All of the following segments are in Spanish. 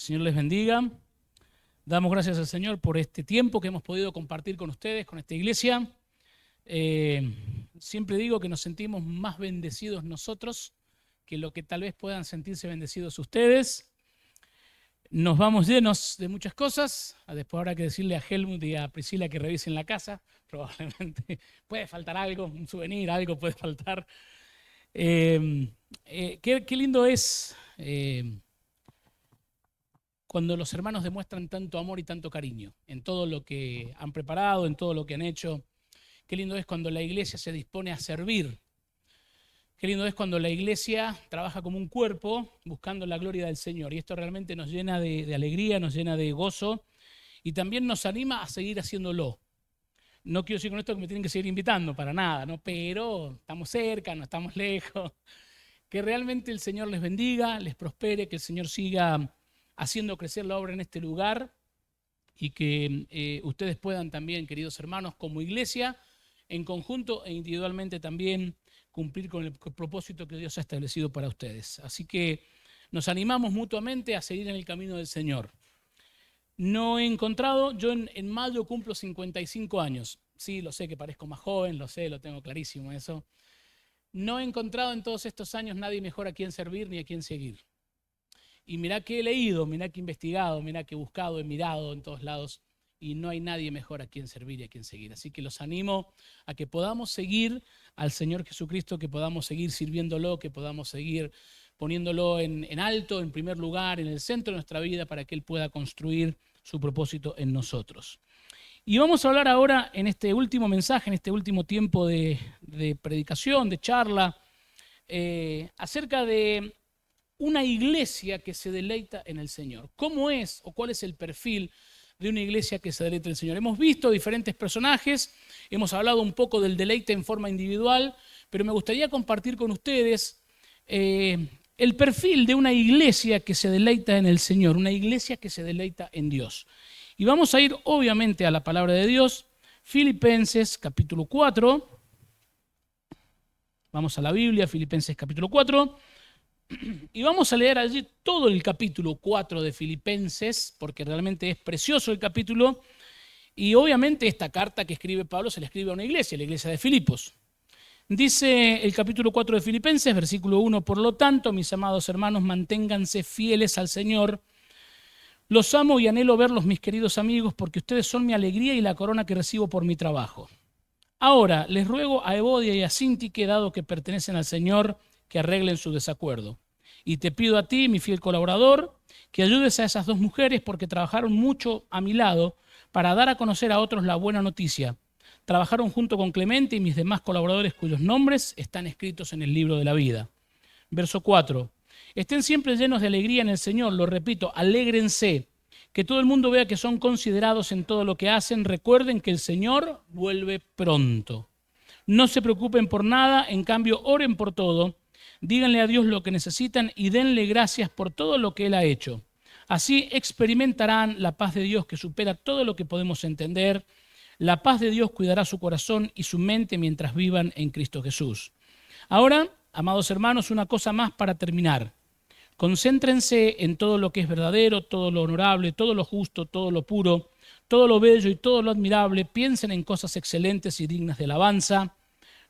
Señor les bendiga. Damos gracias al Señor por este tiempo que hemos podido compartir con ustedes, con esta iglesia. Siempre digo que nos sentimos más bendecidos nosotros que lo que tal vez puedan sentirse bendecidos ustedes. Nos vamos llenos de muchas cosas. Después habrá que decirle a Helmut y a Priscila que revisen la casa. Probablemente puede faltar algo, un souvenir, algo puede faltar. Qué lindo es cuando los hermanos demuestran tanto amor y tanto cariño en todo lo que han preparado, en todo lo que han hecho. Qué lindo es cuando la iglesia se dispone a servir. Qué lindo es cuando la iglesia trabaja como un cuerpo buscando la gloria del Señor. Y esto realmente nos llena de alegría, nos llena de gozo y también nos anima a seguir haciéndolo. No quiero decir con esto que me tienen que seguir invitando, para nada, ¿no? Pero estamos cerca, no estamos lejos. Que realmente el Señor les bendiga, les prospere, que el Señor siga haciendo crecer la obra en este lugar y que ustedes puedan también, queridos hermanos, como iglesia, en conjunto e individualmente también cumplir con el propósito que Dios ha establecido para ustedes. Así que nos animamos mutuamente a seguir en el camino del Señor. No he encontrado, yo en mayo cumplo 55 años. Sí, lo sé que parezco más joven, lo sé, lo tengo clarísimo eso. No he encontrado en todos estos años nadie mejor a quien servir ni a quien seguir. Y mirá que he leído, mirá que he investigado, mirá que he buscado, he mirado en todos lados y no hay nadie mejor a quien servir y a quien seguir. Así que los animo a que podamos seguir al Señor Jesucristo, que podamos seguir sirviéndolo, que podamos seguir poniéndolo en alto, en primer lugar, en el centro de nuestra vida para que Él pueda construir su propósito en nosotros. Y vamos a hablar ahora en este último mensaje, en este último tiempo de predicación, de charla, acerca de una iglesia que se deleita en el Señor. ¿Cómo es o cuál es el perfil de una iglesia que se deleita en el Señor? Hemos visto diferentes personajes, hemos hablado un poco del deleite en forma individual, pero me gustaría compartir con ustedes el perfil de una iglesia que se deleita en el Señor, una iglesia que se deleita en Dios. Y vamos a ir obviamente a la palabra de Dios, Filipenses capítulo 4. Vamos a la Biblia, Filipenses capítulo 4. Y vamos a leer allí todo el capítulo 4 de Filipenses, porque realmente es precioso el capítulo. Y obviamente esta carta que escribe Pablo se la escribe a una iglesia, la iglesia de Filipos. Dice el capítulo 4 de Filipenses, versículo 1, por lo tanto, mis amados hermanos, manténganse fieles al Señor. Los amo y anhelo verlos, mis queridos amigos, porque ustedes son mi alegría y la corona que recibo por mi trabajo. Ahora, les ruego a Evodia y a Síntique, dado que pertenecen al Señor, que arreglen su desacuerdo. Y te pido a ti, mi fiel colaborador, que ayudes a esas dos mujeres porque trabajaron mucho a mi lado para dar a conocer a otros la buena noticia. Trabajaron junto con Clemente y mis demás colaboradores cuyos nombres están escritos en el libro de la vida. Verso 4. Estén siempre llenos de alegría en el Señor, lo repito, alégrense. Que todo el mundo vea que son considerados en todo lo que hacen. Recuerden que el Señor vuelve pronto. No se preocupen por nada, en cambio oren por todo. Díganle a Dios lo que necesitan y denle gracias por todo lo que Él ha hecho. Así experimentarán la paz de Dios que supera todo lo que podemos entender. La paz de Dios cuidará su corazón y su mente mientras vivan en Cristo Jesús. Ahora, amados hermanos, una cosa más para terminar. Concéntrense en todo lo que es verdadero, todo lo honorable, todo lo justo, todo lo puro, todo lo bello y todo lo admirable. Piensen en cosas excelentes y dignas de alabanza.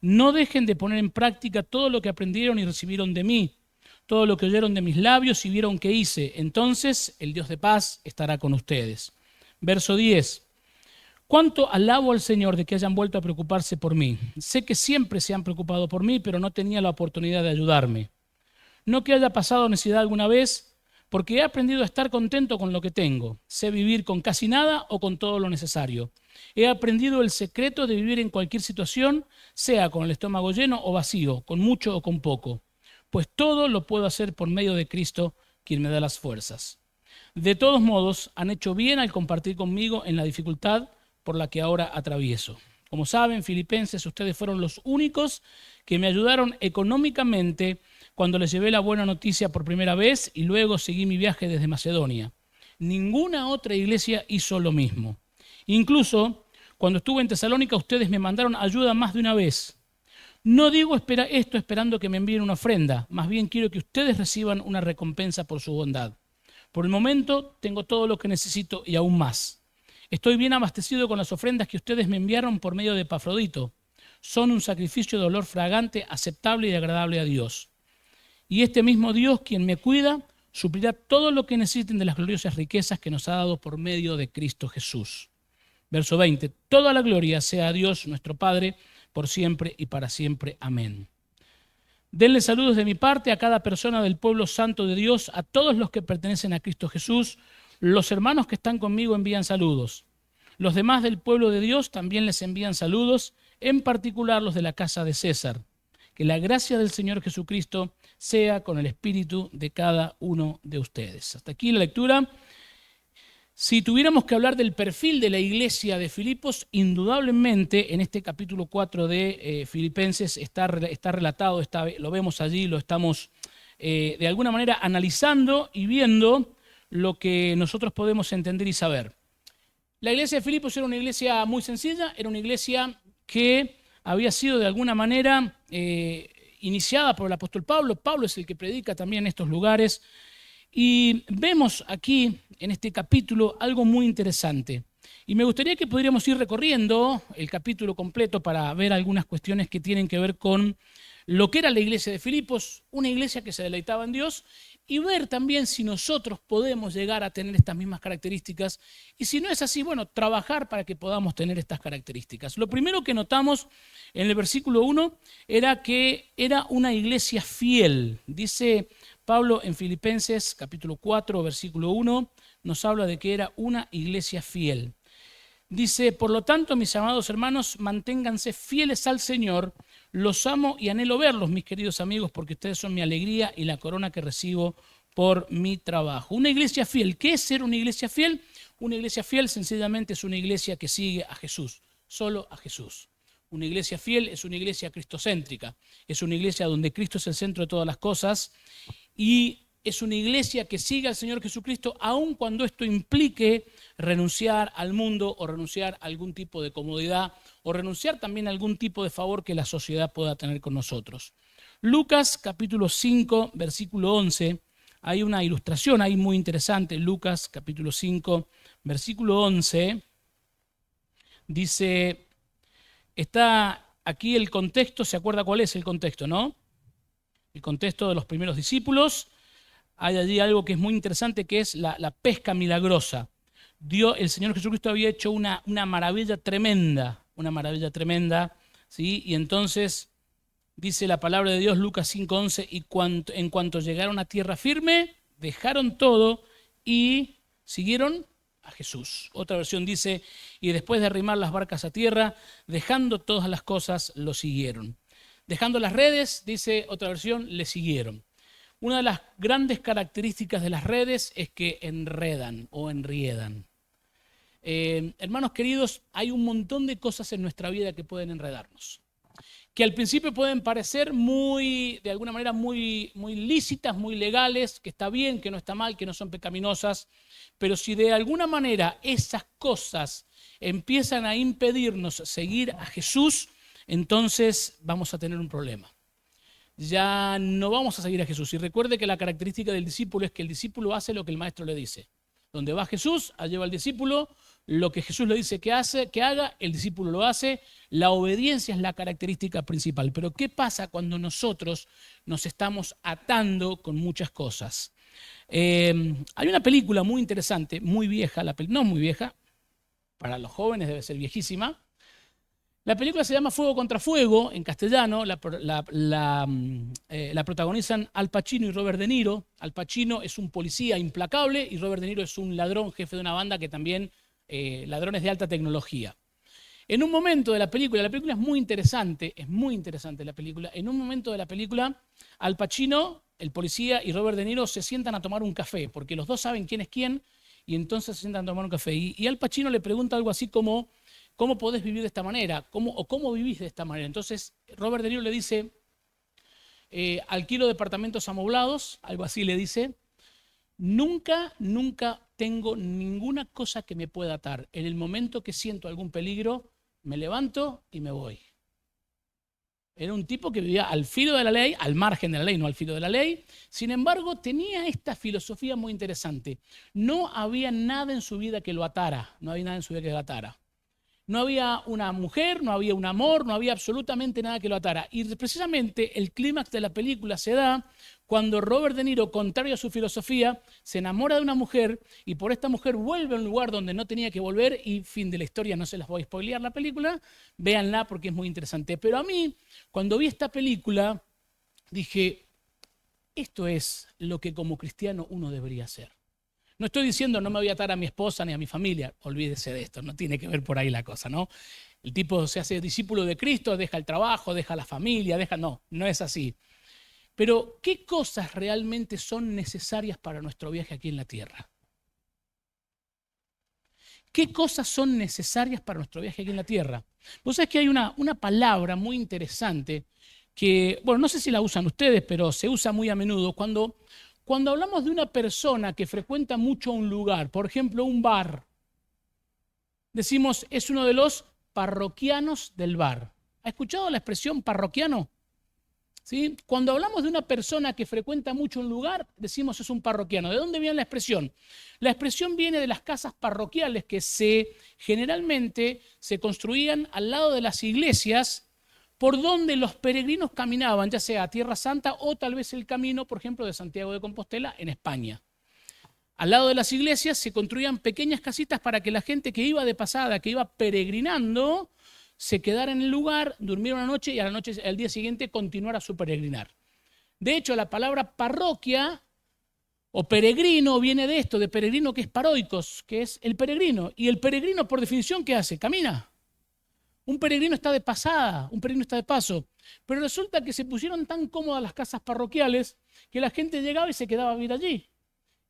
No dejen de poner en práctica todo lo que aprendieron y recibieron de mí, todo lo que oyeron de mis labios y vieron que hice. Entonces el Dios de paz estará con ustedes. Verso 10. Cuánto alabo al Señor de que hayan vuelto a preocuparse por mí. Sé que siempre se han preocupado por mí, pero no tenía la oportunidad de ayudarme. No que haya pasado necesidad alguna vez, porque he aprendido a estar contento con lo que tengo. Sé vivir con casi nada o con todo lo necesario. He aprendido el secreto de vivir en cualquier situación, sea con el estómago lleno o vacío, con mucho o con poco. Pues todo lo puedo hacer por medio de Cristo, quien me da las fuerzas. De todos modos, han hecho bien al compartir conmigo en la dificultad por la que ahora atravieso. Como saben, filipenses, ustedes fueron los únicos que me ayudaron económicamente cuando les llevé la buena noticia por primera vez y luego seguí mi viaje desde Macedonia. Ninguna otra iglesia hizo lo mismo. Incluso cuando estuve en Tesalónica, ustedes me mandaron ayuda más de una vez. No digo esto esperando que me envíen una ofrenda, más bien quiero que ustedes reciban una recompensa por su bondad. Por el momento tengo todo lo que necesito y aún más. Estoy bien abastecido con las ofrendas que ustedes me enviaron por medio de Epafrodito. Son un sacrificio de olor fragante, aceptable y agradable a Dios. Y este mismo Dios, quien me cuida, suplirá todo lo que necesiten de las gloriosas riquezas que nos ha dado por medio de Cristo Jesús. Verso 20. Toda la gloria sea a Dios, nuestro Padre, por siempre y para siempre. Amén. Denle saludos de mi parte a cada persona del pueblo santo de Dios, a todos los que pertenecen a Cristo Jesús. Los hermanos que están conmigo envían saludos. Los demás del pueblo de Dios también les envían saludos, en particular los de la casa de César. Que la gracia del Señor Jesucristo sea con el espíritu de cada uno de ustedes. Hasta aquí la lectura. Si tuviéramos que hablar del perfil de la iglesia de Filipos, indudablemente en este capítulo 4 de Filipenses está relatado, lo vemos allí, lo estamos de alguna manera analizando y viendo lo que nosotros podemos entender y saber. La iglesia de Filipos era una iglesia muy sencilla, era una iglesia que había sido de alguna manera iniciada por el apóstol Pablo. Pablo es el que predica también en estos lugares. Y vemos aquí, en este capítulo, algo muy interesante. Y me gustaría que pudiéramos ir recorriendo el capítulo completo para ver algunas cuestiones que tienen que ver con lo que era la iglesia de Filipos, una iglesia que se deleitaba en Dios, y ver también si nosotros podemos llegar a tener estas mismas características. Y si no es así, bueno, trabajar para que podamos tener estas características. Lo primero que notamos en el versículo 1 era que era una iglesia fiel. Dice Pablo en Filipenses capítulo 4, versículo 1, nos habla de que era una iglesia fiel. Dice, por lo tanto, mis amados hermanos, manténganse fieles al Señor. Los amo y anhelo verlos, mis queridos amigos, porque ustedes son mi alegría y la corona que recibo por mi trabajo. Una iglesia fiel. ¿Qué es ser una iglesia fiel? Una iglesia fiel sencillamente es una iglesia que sigue a Jesús, solo a Jesús. Una iglesia fiel es una iglesia cristocéntrica. Es una iglesia donde Cristo es el centro de todas las cosas. Y es una iglesia que sigue al Señor Jesucristo aun cuando esto implique renunciar al mundo o renunciar a algún tipo de comodidad o renunciar también a algún tipo de favor que la sociedad pueda tener con nosotros. Lucas capítulo 5, versículo 11, hay una ilustración ahí muy interesante. Lucas capítulo 5, versículo 11, dice, está aquí el contexto, ¿se acuerda cuál es el contexto, no? El contexto de los primeros discípulos. Hay allí algo que es muy interesante, que es la pesca milagrosa. El Señor Jesucristo había hecho una maravilla tremenda, ¿sí? Y entonces dice la palabra de Dios, Lucas 5:11, y en cuanto llegaron a tierra firme, dejaron todo y siguieron a Jesús. Otra versión dice, y después de arrimar las barcas a tierra, dejando todas las cosas, lo siguieron. Dejando las redes, dice otra versión, le siguieron. Una de las grandes características de las redes es que enredan o enriedan. Hermanos queridos, hay un montón de cosas en nuestra vida que pueden enredarnos, que al principio pueden parecer de alguna manera muy lícitas, muy legales, que está bien, que no está mal, que no son pecaminosas, pero si de alguna manera esas cosas empiezan a impedirnos seguir a Jesús, entonces vamos a tener un problema. Ya no vamos a seguir a Jesús. Y recuerde que la característica del discípulo es que el discípulo hace lo que el maestro le dice. Donde va Jesús, allí va el discípulo. Lo que Jesús le dice que haga, el discípulo lo hace. La obediencia es la característica principal. Pero ¿qué pasa cuando nosotros nos estamos atando con muchas cosas? Hay una película muy interesante, muy vieja, no muy vieja, para los jóvenes debe ser viejísima. La película se llama Fuego contra Fuego, en castellano. La protagonizan Al Pacino y Robert De Niro. Al Pacino es un policía implacable y Robert De Niro es un ladrón, jefe de una banda que también, ladrones de alta tecnología. En un momento de la película es muy interesante la película. En un momento de la película, Al Pacino, el policía, y Robert De Niro se sientan a tomar un café, porque los dos saben quién es quién, y entonces se sientan a tomar un café. Y Al Pacino le pregunta algo así como, ¿cómo podés vivir de esta manera? ¿Cómo vivís de esta manera? Entonces Robert De Niro le dice, alquilo departamentos amoblados, algo así le dice. Nunca tengo ninguna cosa que me pueda atar. En el momento que siento algún peligro, me levanto y me voy. Era un tipo que vivía al filo de la ley, al margen de la ley, no al filo de la ley. Sin embargo, tenía esta filosofía muy interesante. No había nada en su vida que lo atara. No había nada en su vida que lo atara. No había una mujer, no había un amor, no había absolutamente nada que lo atara. Y precisamente el clímax de la película se da cuando Robert De Niro, contrario a su filosofía, se enamora de una mujer y por esta mujer vuelve a un lugar donde no tenía que volver y fin de la historia, no se las voy a spoilear la película, véanla porque es muy interesante. Pero a mí, cuando vi esta película, dije, esto es lo que como cristiano uno debería hacer. No estoy diciendo no me voy a atar a mi esposa ni a mi familia, olvídese de esto, no tiene que ver por ahí la cosa, ¿no? El tipo se hace discípulo de Cristo, deja el trabajo, deja la familia, no es así. Pero, ¿qué cosas realmente son necesarias para nuestro viaje aquí en la tierra? ¿Qué cosas son necesarias para nuestro viaje aquí en la tierra? Vos sabés que hay una palabra muy interesante que, bueno, no sé si la usan ustedes, pero se usa muy a menudo cuando hablamos de una persona que frecuenta mucho un lugar, por ejemplo, un bar, decimos, es uno de los parroquianos del bar. ¿Ha escuchado la expresión parroquiano? ¿Sí? Cuando hablamos de una persona que frecuenta mucho un lugar, decimos es un parroquiano. ¿De dónde viene la expresión? La expresión viene de las casas parroquiales que generalmente se construían al lado de las iglesias por donde los peregrinos caminaban, ya sea a Tierra Santa o tal vez el camino, por ejemplo, de Santiago de Compostela en España. Al lado de las iglesias se construían pequeñas casitas para que la gente que iba de pasada, que iba peregrinando, se quedara en el lugar, durmiera una noche y al día siguiente continuara su peregrinar. De hecho, la palabra parroquia o peregrino viene de esto, de peregrino que es paroikos, que es el peregrino. Y el peregrino, por definición, ¿qué hace? Camina. Un peregrino está de pasada, un peregrino está de paso. Pero resulta que se pusieron tan cómodas las casas parroquiales que la gente llegaba y se quedaba a vivir allí.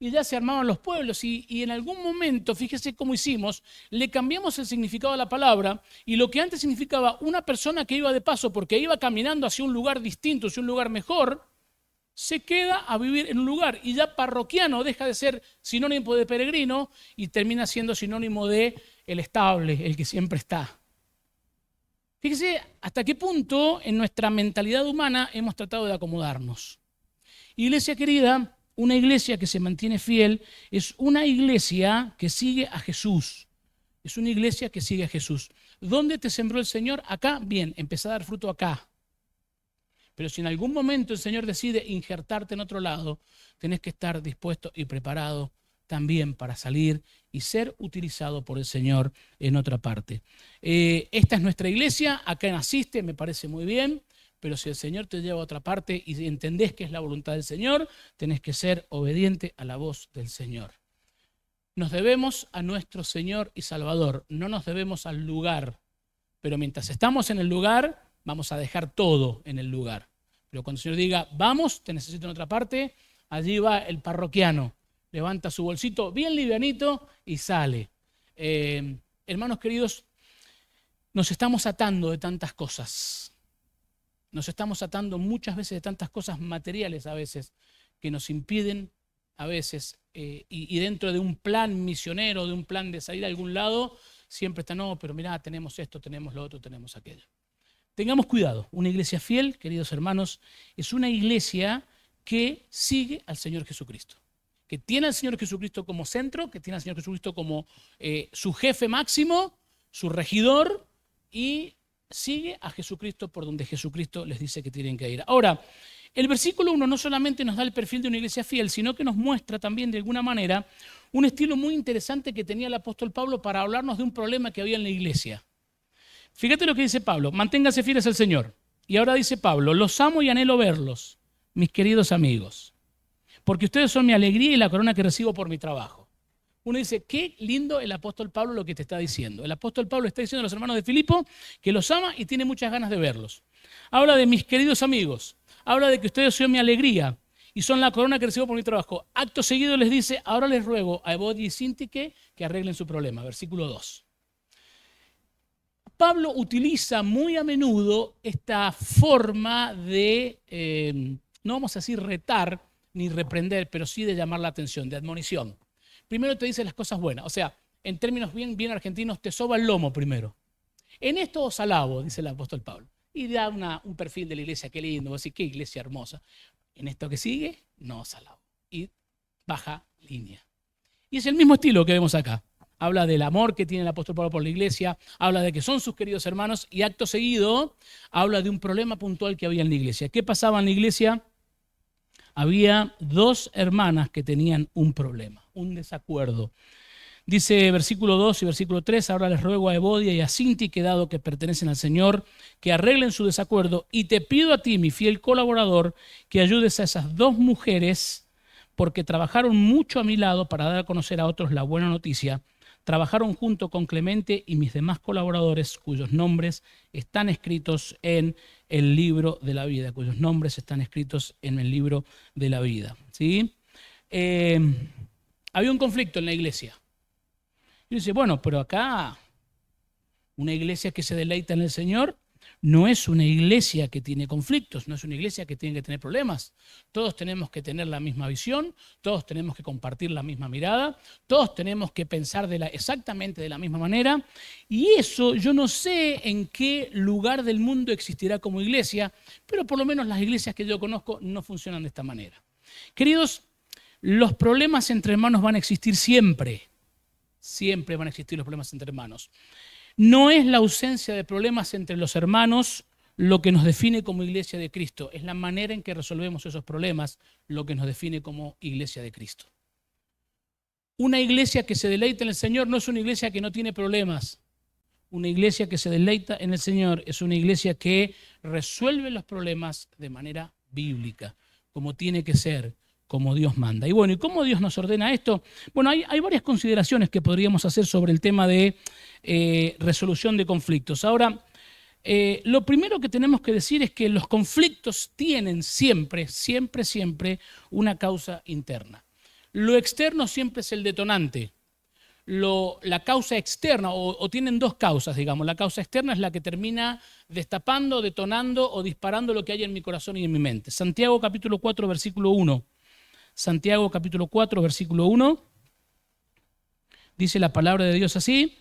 Y ya se armaban los pueblos y en algún momento, fíjese cómo hicimos, le cambiamos el significado a la palabra y lo que antes significaba una persona que iba de paso porque iba caminando hacia un lugar distinto, hacia un lugar mejor, se queda a vivir en un lugar y ya parroquiano deja de ser sinónimo de peregrino y termina siendo sinónimo de el estable, el que siempre está. Fíjese hasta qué punto en nuestra mentalidad humana hemos tratado de acomodarnos. Iglesia querida, una iglesia que se mantiene fiel es una iglesia que sigue a Jesús. Es una iglesia que sigue a Jesús. ¿Dónde te sembró el Señor? Acá, bien, empezá a dar fruto acá. Pero si en algún momento el Señor decide injertarte en otro lado, tenés que estar dispuesto y preparado también para salir y ser utilizado por el Señor en otra parte. Esta es nuestra iglesia, acá naciste, me parece muy bien. Pero si el Señor te lleva a otra parte y entendés que es la voluntad del Señor, tenés que ser obediente a la voz del Señor. Nos debemos a nuestro Señor y Salvador, no nos debemos al lugar. Pero mientras estamos en el lugar, vamos a dejar todo en el lugar. Pero cuando el Señor diga, vamos, te necesito en otra parte, allí va el parroquiano, levanta su bolsito bien livianito y sale. Hermanos queridos, nos estamos atando de tantas cosas. Nos estamos atando muchas veces de tantas cosas materiales a veces que nos impiden a veces y dentro de un plan misionero, de un plan de salir a algún lado, siempre está, no, pero mirá, tenemos esto, tenemos lo otro, tenemos aquello. Tengamos cuidado, una iglesia fiel, queridos hermanos, es una iglesia que sigue al Señor Jesucristo, que tiene al Señor Jesucristo como centro, que tiene al Señor Jesucristo como su jefe máximo, su regidor y sigue a Jesucristo por donde Jesucristo les dice que tienen que ir. Ahora, el versículo 1 no solamente nos da el perfil de una iglesia fiel, sino que nos muestra también de alguna manera un estilo muy interesante que tenía el apóstol Pablo para hablarnos de un problema que había en la iglesia. Fíjate lo que dice Pablo, manténganse fieles al Señor. Y ahora dice Pablo, los amo y anhelo verlos, mis queridos amigos, porque ustedes son mi alegría y la corona que recibo por mi trabajo. Uno dice, qué lindo el apóstol Pablo lo que te está diciendo. El apóstol Pablo está diciendo a los hermanos de Filipo que los ama y tiene muchas ganas de verlos. Habla de mis queridos amigos, habla de que ustedes son mi alegría y son la corona que recibo por mi trabajo. Acto seguido les dice, ahora les ruego a Evodia y Síntique que arreglen su problema. Versículo 2. Pablo utiliza muy a menudo esta forma de, no vamos a decir retar ni reprender, pero sí de llamar la atención, de admonición. Primero te dice las cosas buenas, o sea, en términos bien argentinos, te soba el lomo primero. En esto os alabo, dice el apóstol Pablo. Y da un perfil de la iglesia, qué lindo, vos decís, qué iglesia hermosa. En esto que sigue, no, salado. Y baja línea. Y es el mismo estilo que vemos acá. Habla del amor que tiene el apóstol Pablo por la iglesia, habla de que son sus queridos hermanos y acto seguido habla de un problema puntual que había en la iglesia. ¿Qué pasaba en la iglesia? Había dos hermanas que tenían un problema, un desacuerdo. Dice versículo 2 y versículo 3, ahora les ruego a Evodia y a Síntique, dado que pertenecen al Señor, que arreglen su desacuerdo, y te pido a ti, mi fiel colaborador, que ayudes a esas dos mujeres, porque trabajaron mucho a mi lado para dar a conocer a otros la buena noticia. Trabajaron junto con Clemente y mis demás colaboradores, cuyos nombres están escritos en el libro de la vida, cuyos nombres están escritos en el libro de la vida. ¿Sí? Había un conflicto en la iglesia. Y dice, bueno, pero acá una iglesia que se deleita en el Señor no es una iglesia que tiene conflictos, no es una iglesia que tiene que tener problemas. Todos tenemos que tener la misma visión, todos tenemos que compartir la misma mirada, todos tenemos que pensar exactamente de la misma manera. Y eso yo no sé en qué lugar del mundo existirá como iglesia, pero por lo menos las iglesias que yo conozco no funcionan de esta manera. Queridos, los problemas entre hermanos van a existir siempre. Siempre van a existir los problemas entre hermanos. No es la ausencia de problemas entre los hermanos lo que nos define como iglesia de Cristo. Es la manera en que resolvemos esos problemas lo que nos define como iglesia de Cristo. Una iglesia que se deleita en el Señor no es una iglesia que no tiene problemas. Una iglesia que se deleita en el Señor es una iglesia que resuelve los problemas de manera bíblica, como tiene que ser, como Dios manda. Y bueno, ¿y cómo Dios nos ordena esto? Bueno, hay varias consideraciones que podríamos hacer sobre el tema de resolución de conflictos. Ahora, lo primero que tenemos que decir es que los conflictos tienen siempre una causa interna. Lo externo siempre es el detonante. La causa externa, o tienen dos causas, digamos. La causa externa es la que termina destapando, detonando o disparando lo que hay en mi corazón y en mi mente. Santiago capítulo 4, versículo 1. Santiago capítulo 4, versículo 1, dice la palabra de Dios así: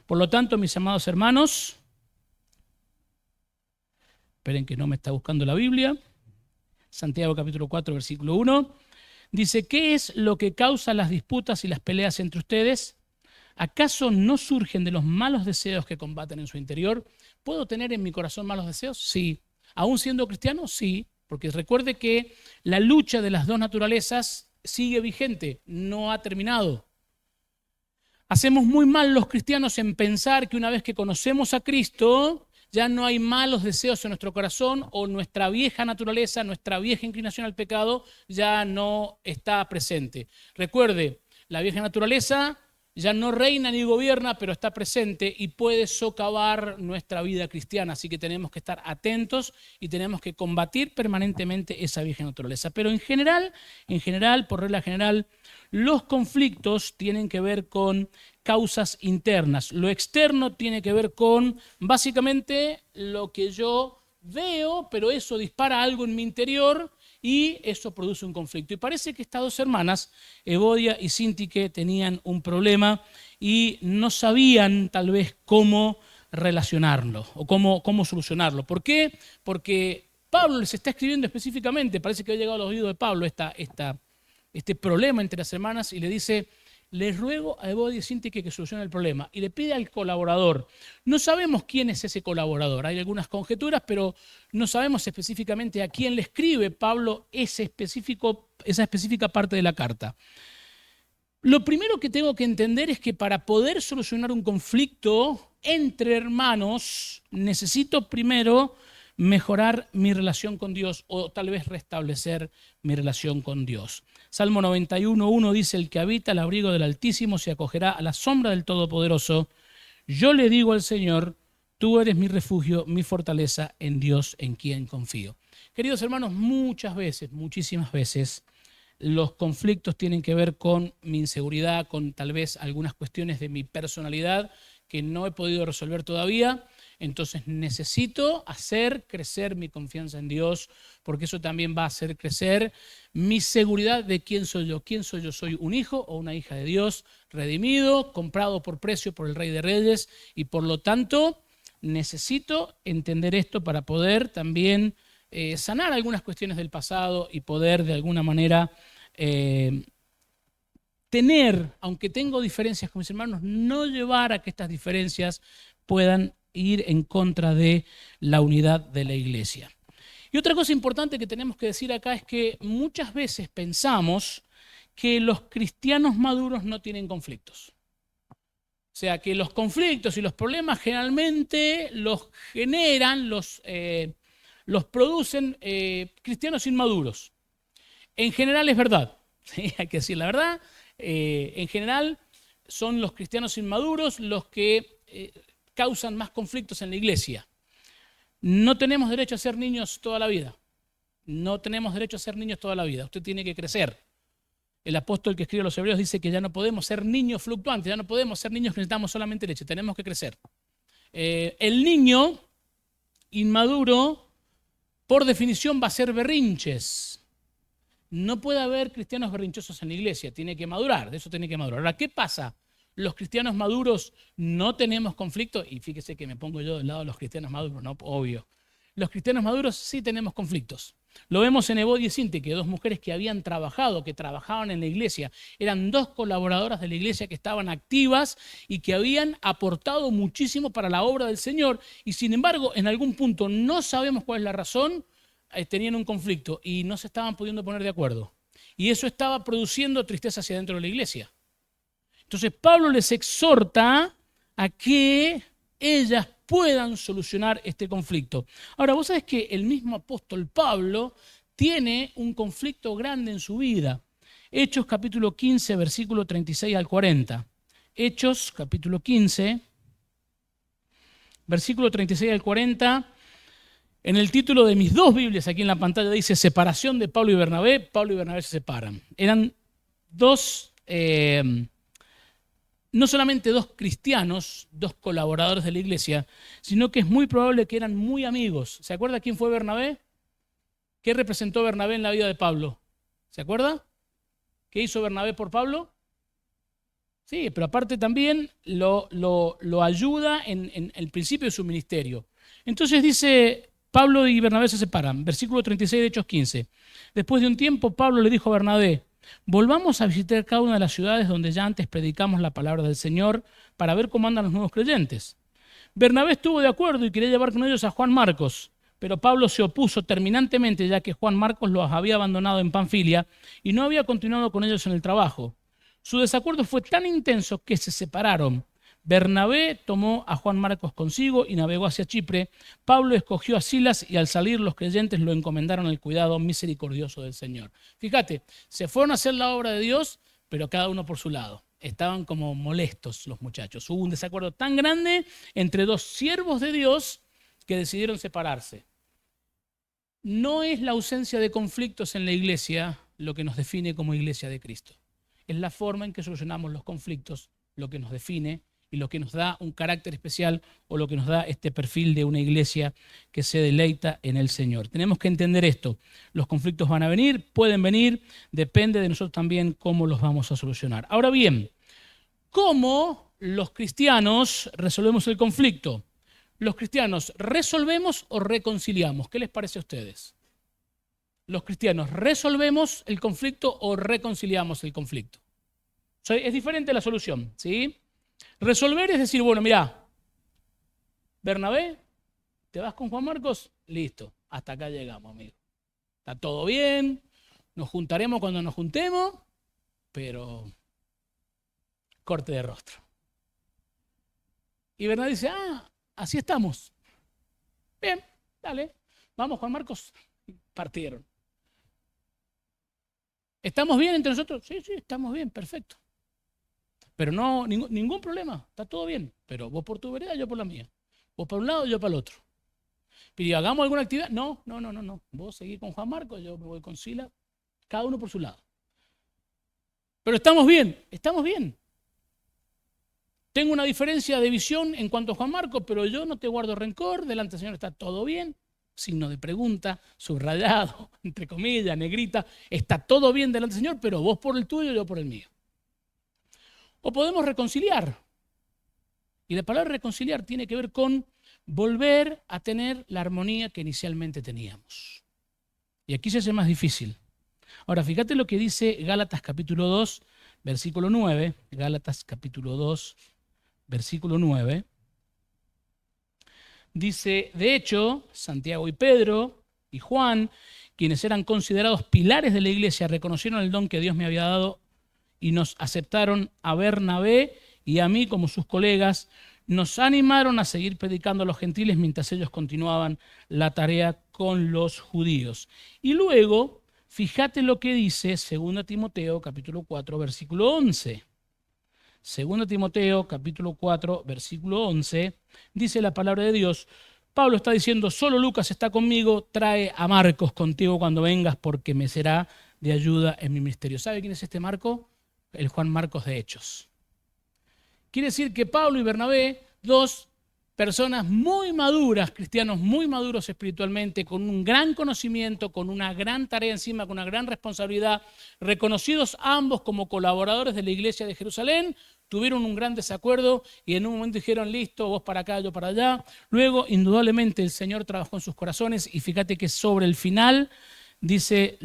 por lo tanto, mis amados hermanos, esperen que no me está buscando la Biblia, Santiago capítulo 4, versículo 1, dice, ¿qué es lo que causa las disputas y las peleas entre ustedes? ¿Acaso no surgen de los malos deseos que combaten en su interior? ¿Puedo tener en mi corazón malos deseos? Sí. ¿Aún siendo cristiano? Sí. Porque recuerde que la lucha de las dos naturalezas sigue vigente, no ha terminado. Hacemos muy mal los cristianos en pensar que una vez que conocemos a Cristo, ya no hay malos deseos en nuestro corazón o nuestra vieja naturaleza, nuestra vieja inclinación al pecado ya no está presente. Recuerde, la vieja naturaleza ya no reina ni gobierna, pero está presente y puede socavar nuestra vida cristiana. Así que tenemos que estar atentos y tenemos que combatir permanentemente esa vieja naturaleza. Pero en general, por regla general, los conflictos tienen que ver con causas internas. Lo externo tiene que ver con básicamente lo que yo veo, pero eso dispara algo en mi interior y eso produce un conflicto. Y parece que estas dos hermanas, Evodia y Síntique, tenían un problema y no sabían tal vez cómo relacionarlo o cómo solucionarlo. ¿Por qué? Porque Pablo les está escribiendo específicamente, parece que ha llegado a los oídos de Pablo este problema entre las hermanas y le dice, les ruego a Evodia y Síntique que solucione el problema. Y le pide al colaborador. No sabemos quién es ese colaborador. Hay algunas conjeturas, pero no sabemos específicamente a quién le escribe Pablo esa específica parte de la carta. Lo primero que tengo que entender es que para poder solucionar un conflicto entre hermanos, necesito primero mejorar mi relación con Dios o tal vez restablecer mi relación con Dios. Salmo 91:1 dice, el que habita al abrigo del Altísimo se acogerá a la sombra del Todopoderoso. Yo le digo al Señor, tú eres mi refugio, mi fortaleza, en Dios en quien confío. Queridos hermanos, muchas veces, muchísimas veces, los conflictos tienen que ver con mi inseguridad, con tal vez algunas cuestiones de mi personalidad que no he podido resolver todavía. Entonces necesito hacer crecer mi confianza en Dios, porque eso también va a hacer crecer mi seguridad de quién soy yo. ¿Quién soy yo? Soy un hijo o una hija de Dios, redimido, comprado por precio por el Rey de Reyes, y por lo tanto necesito entender esto para poder también sanar algunas cuestiones del pasado y poder de alguna manera tener, aunque tengo diferencias con mis hermanos, no llevar a que estas diferencias puedan ir en contra de la unidad de la iglesia. Y otra cosa importante que tenemos que decir acá es que muchas veces pensamos que los cristianos maduros no tienen conflictos. O sea, que los conflictos y los problemas generalmente los generan, los producen cristianos inmaduros. En general es verdad, ¿sí? Hay que decir la verdad. En general son los cristianos inmaduros los que causan más conflictos en la iglesia. No tenemos derecho a ser niños toda la vida. No tenemos derecho a ser niños toda la vida. Usted tiene que crecer. El apóstol que escribe a los Hebreos dice que ya no podemos ser niños fluctuantes, ya no podemos ser niños que necesitamos solamente leche, tenemos que crecer. El niño inmaduro, por definición, va a ser berrinches. No puede haber cristianos berrinchosos en la iglesia, tiene que madurar, de eso tiene que madurar. Ahora, ¿qué pasa? Los cristianos maduros no tenemos conflicto, y fíjese que me pongo yo del lado de los cristianos maduros, no, obvio. Los cristianos maduros sí tenemos conflictos. Lo vemos en Evodia y Síntique, dos mujeres que habían trabajado, que trabajaban en la iglesia. Eran dos colaboradoras de la iglesia que estaban activas y que habían aportado muchísimo para la obra del Señor. Y sin embargo, en algún punto, no sabemos cuál es la razón, tenían un conflicto y no se estaban pudiendo poner de acuerdo. Y eso estaba produciendo tristeza hacia dentro de la iglesia. Entonces Pablo les exhorta a que ellas puedan solucionar este conflicto. Ahora, vos sabés que el mismo apóstol Pablo tiene un conflicto grande en su vida. Hechos capítulo 15, versículo 36 al 40. Hechos capítulo 15, versículo 36 al 40. En el título de mis dos Biblias aquí en la pantalla dice separación de Pablo y Bernabé. Pablo y Bernabé se separan. Eran dos... no solamente dos cristianos, dos colaboradores de la iglesia, sino que es muy probable que eran muy amigos. ¿Se acuerda quién fue Bernabé? ¿Qué representó Bernabé en la vida de Pablo? ¿Se acuerda? ¿Qué hizo Bernabé por Pablo? Sí, pero aparte también lo ayuda en el principio de su ministerio. Entonces dice, Pablo y Bernabé se separan. Versículo 36 de Hechos 15. Después de un tiempo, Pablo le dijo a Bernabé, volvamos a visitar cada una de las ciudades donde ya antes predicamos la palabra del Señor para ver cómo andan los nuevos creyentes. Bernabé estuvo de acuerdo y quería llevar con ellos a Juan Marcos, pero Pablo se opuso terminantemente ya que Juan Marcos los había abandonado en Panfilia y no había continuado con ellos en el trabajo. Su desacuerdo fue tan intenso que se separaron. Bernabé tomó a Juan Marcos consigo y navegó hacia Chipre. Pablo escogió a Silas y al salir los creyentes lo encomendaron al cuidado misericordioso del Señor. Fíjate, se fueron a hacer la obra de Dios, pero cada uno por su lado. Estaban como molestos los muchachos. Hubo un desacuerdo tan grande entre dos siervos de Dios que decidieron separarse. No es la ausencia de conflictos en la iglesia lo que nos define como iglesia de Cristo. Es la forma en que solucionamos los conflictos lo que nos define y lo que nos da un carácter especial o lo que nos da este perfil de una iglesia que se deleita en el Señor. Tenemos que entender esto. Los conflictos van a venir, pueden venir, depende de nosotros también cómo los vamos a solucionar. Ahora bien, ¿cómo los cristianos resolvemos el conflicto? ¿Los cristianos resolvemos o reconciliamos? ¿Qué les parece a ustedes? ¿Los cristianos resolvemos el conflicto o reconciliamos el conflicto? O sea, es diferente la solución, ¿sí? Resolver es decir, bueno, mirá, Bernabé, ¿te vas con Juan Marcos? Listo, hasta acá llegamos, amigo. Está todo bien, nos juntaremos cuando nos juntemos, pero corte de rostro. Y Bernabé dice, así estamos. Bien, dale, vamos Juan Marcos. Partieron. ¿Estamos bien entre nosotros? Sí, estamos bien, perfecto. Pero no, ningún problema, está todo bien. Pero vos por tu vereda, yo por la mía. Vos para un lado, yo para el otro. Pero ¿hagamos alguna actividad? No. Vos seguís con Juan Marcos, yo me voy con Sila, cada uno por su lado. Pero estamos bien. Tengo una diferencia de visión en cuanto a Juan Marcos, pero yo no te guardo rencor, delante del Señor está todo bien. Signo de pregunta, subrayado, entre comillas, negrita. Está todo bien delante del Señor, pero vos por el tuyo, yo por el mío. O podemos reconciliar. Y la palabra reconciliar tiene que ver con volver a tener la armonía que inicialmente teníamos. Y aquí se hace más difícil. Ahora, fíjate lo que dice Gálatas capítulo 2, versículo 9. Gálatas capítulo 2, versículo 9. Dice, de hecho, Santiago y Pedro y Juan, quienes eran considerados pilares de la iglesia, reconocieron el don que Dios me había dado y nos aceptaron a Bernabé y a mí como sus colegas. Nos animaron a seguir predicando a los gentiles mientras ellos continuaban la tarea con los judíos. Y luego, fíjate lo que dice 2 Timoteo capítulo 4, versículo 11. 2 Timoteo capítulo 4, versículo 11, dice la palabra de Dios. Pablo está diciendo, solo Lucas está conmigo, trae a Marcos contigo cuando vengas porque me será de ayuda en mi ministerio. ¿Sabe quién es este Marco? El Juan Marcos de Hechos. Quiere decir que Pablo y Bernabé, dos personas muy maduras, cristianos muy maduros espiritualmente, con un gran conocimiento, con una gran tarea encima, con una gran responsabilidad, reconocidos ambos como colaboradores de la iglesia de Jerusalén, tuvieron un gran desacuerdo y en un momento dijeron, listo, vos para acá, yo para allá. Luego, indudablemente, el Señor trabajó en sus corazones y fíjate que sobre el final, dice,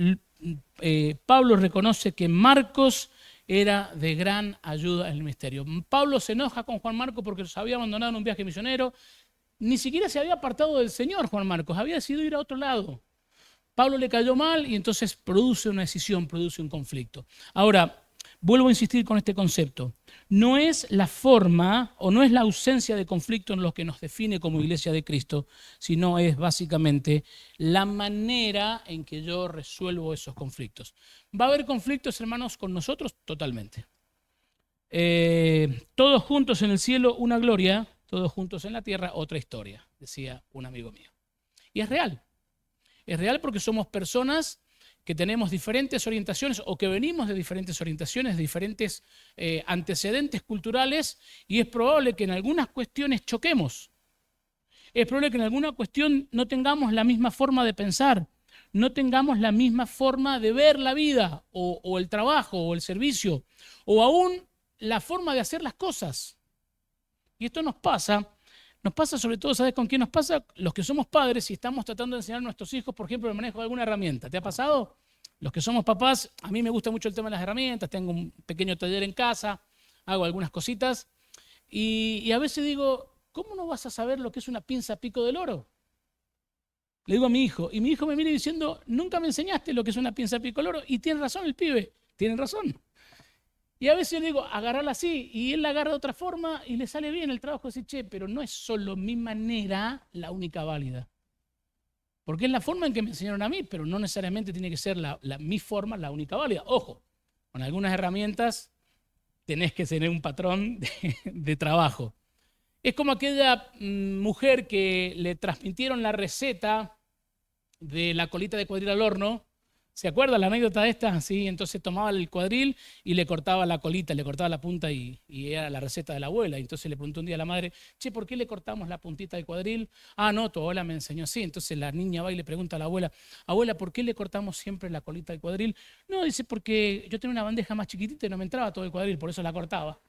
Pablo reconoce que Marcos era de gran ayuda en el ministerio. Pablo se enoja con Juan Marcos porque los había abandonado en un viaje misionero. Ni siquiera se había apartado del Señor Juan Marcos, había decidido ir a otro lado. Pablo le cayó mal y entonces produce una decisión, produce un conflicto. Ahora, vuelvo a insistir con este concepto. No es la forma o no es la ausencia de conflicto en lo que nos define como Iglesia de Cristo, sino es básicamente la manera en que yo resuelvo esos conflictos. ¿Va a haber conflictos, hermanos, con nosotros? Totalmente. Todos juntos en el cielo, una gloria, todos juntos en la tierra, otra historia, decía un amigo mío. Y es real. Es real porque somos personas que tenemos diferentes orientaciones o que venimos de diferentes orientaciones, de diferentes antecedentes culturales, y es probable que en algunas cuestiones choquemos. Es probable que en alguna cuestión no tengamos la misma forma de pensar, no tengamos la misma forma de ver la vida o el trabajo o el servicio o aún la forma de hacer las cosas. Y esto nos pasa sobre todo, ¿sabes con quién nos pasa? Los que somos padres y estamos tratando de enseñar a nuestros hijos, por ejemplo, el manejo de alguna herramienta. ¿Te ha pasado? Los que somos papás, a mí me gusta mucho el tema de las herramientas, tengo un pequeño taller en casa, hago algunas cositas y a veces digo, ¿cómo no vas a saber lo que es una pinza pico del oro? Le digo a mi hijo, y mi hijo me viene diciendo, nunca me enseñaste lo que es una pinza pico del oro, y tiene razón el pibe, tiene razón. Y a veces yo le digo, agárrala así, y él la agarra de otra forma y le sale bien el trabajo. Dice, che, pero no es solo mi manera la única válida. Porque es la forma en que me enseñaron a mí, pero no necesariamente tiene que ser mi forma la única válida. Ojo, con algunas herramientas tenés que tener un patrón de trabajo. Es como aquella mujer que le transmitieron la receta de la colita de cuadril al horno. ¿Se acuerda la anécdota esta? Sí, entonces tomaba el cuadril y le cortaba la colita, le cortaba la punta y era la receta de la abuela. Entonces le preguntó un día a la madre, che, ¿por qué le cortamos la puntita del cuadril? Ah, no, tu abuela me enseñó así. Entonces la niña va y le pregunta a la abuela, abuela, ¿por qué le cortamos siempre la colita del cuadril? No, dice, porque yo tenía una bandeja más chiquitita y no me entraba todo el cuadril, por eso la cortaba.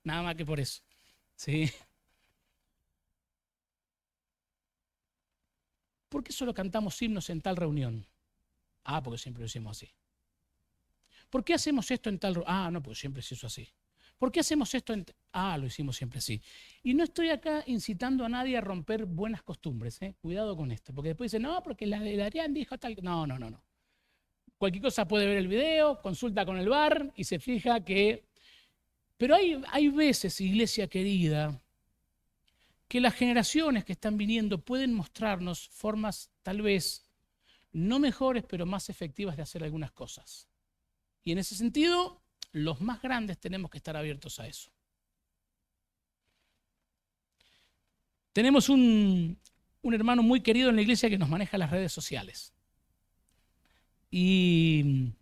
Nada más que por eso. ¿Sí? ¿Por qué solo cantamos himnos en tal reunión? Ah, porque siempre lo hicimos así. ¿Por qué hacemos esto en tal reunión? Ah, no, porque siempre se hizo así. ¿Por qué hacemos esto en... Ah, lo hicimos siempre así. Y no estoy acá incitando a nadie a romper buenas costumbres, ¿eh? Cuidado con esto, porque después dicen, no, porque la de Adrián dijo tal... No. Cualquier cosa puede ver el video, consulta con el bar y se fija que... Pero hay veces, iglesia querida, que las generaciones que están viniendo pueden mostrarnos formas tal vez no mejores, pero más efectivas de hacer algunas cosas. Y en ese sentido, los más grandes tenemos que estar abiertos a eso. Tenemos un hermano muy querido en la iglesia que nos maneja las redes sociales. Y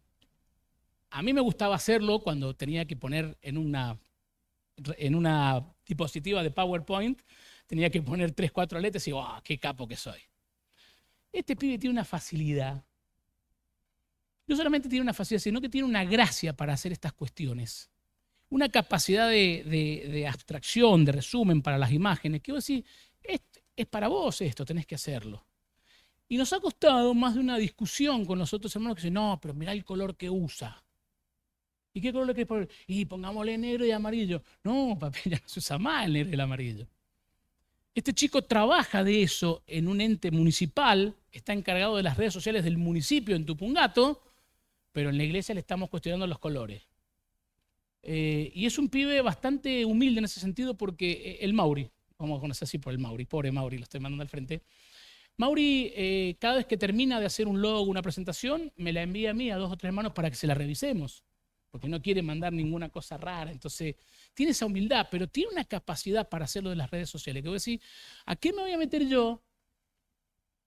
a mí me gustaba hacerlo cuando tenía que poner en una diapositiva de PowerPoint, tenía que poner 3, 4 letras y digo, ¡ah, qué capo que soy! Este pibe tiene una facilidad. No solamente tiene una facilidad, sino que tiene una gracia para hacer estas cuestiones. Una capacidad de abstracción, de resumen para las imágenes, que vos decís, es para vos esto, tenés que hacerlo. Y nos ha costado más de una discusión con los otros hermanos que dicen, no, pero mirá el color que usa. ¿Y qué color le querés poner? Y pongámosle negro y amarillo. No, papi, ya no se usa más el negro y el amarillo. Este chico trabaja de eso en un ente municipal, está encargado de las redes sociales del municipio en Tupungato, pero en la iglesia le estamos cuestionando los colores. Y es un pibe bastante humilde en ese sentido porque el Mauri, vamos a conocer así por el Mauri, pobre Mauri, lo estoy mandando al frente. Mauri, cada vez que termina de hacer un logo, una presentación, me la envía a mí, a 2 o 3 hermanos, para que se la revisemos, porque no quiere mandar ninguna cosa rara. Entonces, tiene esa humildad, pero tiene una capacidad para hacerlo de las redes sociales. Que voy a decir, ¿a qué me voy a meter yo?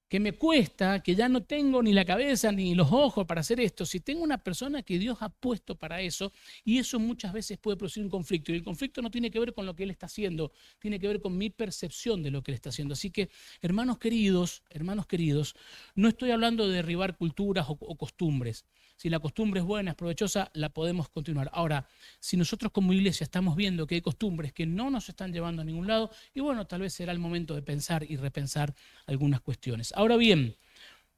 Que me cuesta, que ya no tengo ni la cabeza ni los ojos para hacer esto, si tengo una persona que Dios ha puesto para eso, y eso muchas veces puede producir un conflicto, y el conflicto no tiene que ver con lo que Él está haciendo, tiene que ver con mi percepción de lo que Él está haciendo. Así que, hermanos queridos, no estoy hablando de derribar culturas o costumbres. Si la costumbre es buena, es provechosa, la podemos continuar. Ahora, si nosotros como iglesia estamos viendo que hay costumbres que no nos están llevando a ningún lado, y bueno, tal vez será el momento de pensar y repensar algunas cuestiones. Ahora bien,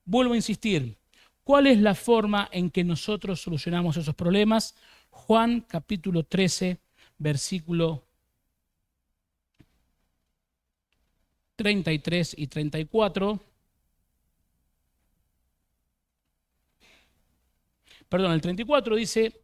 vuelvo a insistir, ¿cuál es la forma en que nosotros solucionamos esos problemas? Juan capítulo 13, versículo 33 y 34. Perdón, el 34 dice,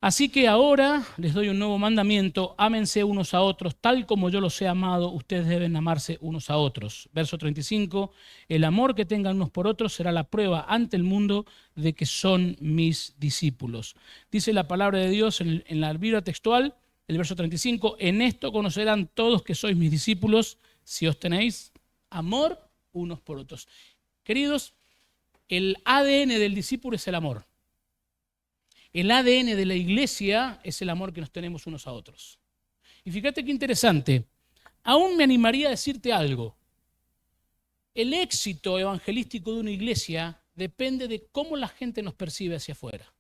así que ahora les doy un nuevo mandamiento, ámense unos a otros, tal como yo los he amado, ustedes deben amarse unos a otros. Verso 35, el amor que tengan unos por otros será la prueba ante el mundo de que son mis discípulos. Dice la palabra de Dios en la Biblia textual, el verso 35, en esto conocerán todos que sois mis discípulos, si os tenéis amor unos por otros. Queridos, el ADN del discípulo es el amor. El ADN de la iglesia es el amor que nos tenemos unos a otros. Y fíjate qué interesante, aún me animaría a decirte algo. El éxito evangelístico de una iglesia depende de cómo la gente nos percibe hacia afuera.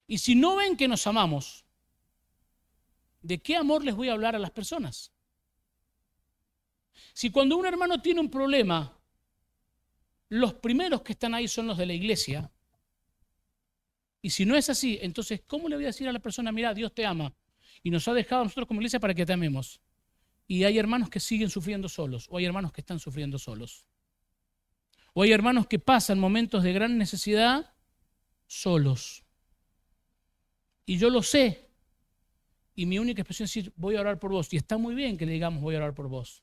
Y si no ven que nos amamos, ¿de qué amor les voy a hablar a las personas? Si cuando un hermano tiene un problema, los primeros que están ahí son los de la iglesia, y si no es así, entonces, ¿cómo le voy a decir a la persona, mira, Dios te ama y nos ha dejado a nosotros como iglesia para que te amemos? Y hay hermanos que siguen sufriendo solos, o hay hermanos que están sufriendo solos. O hay hermanos que pasan momentos de gran necesidad solos. Y yo lo sé. Y mi única expresión es decir, voy a orar por vos. Y está muy bien que le digamos, voy a orar por vos.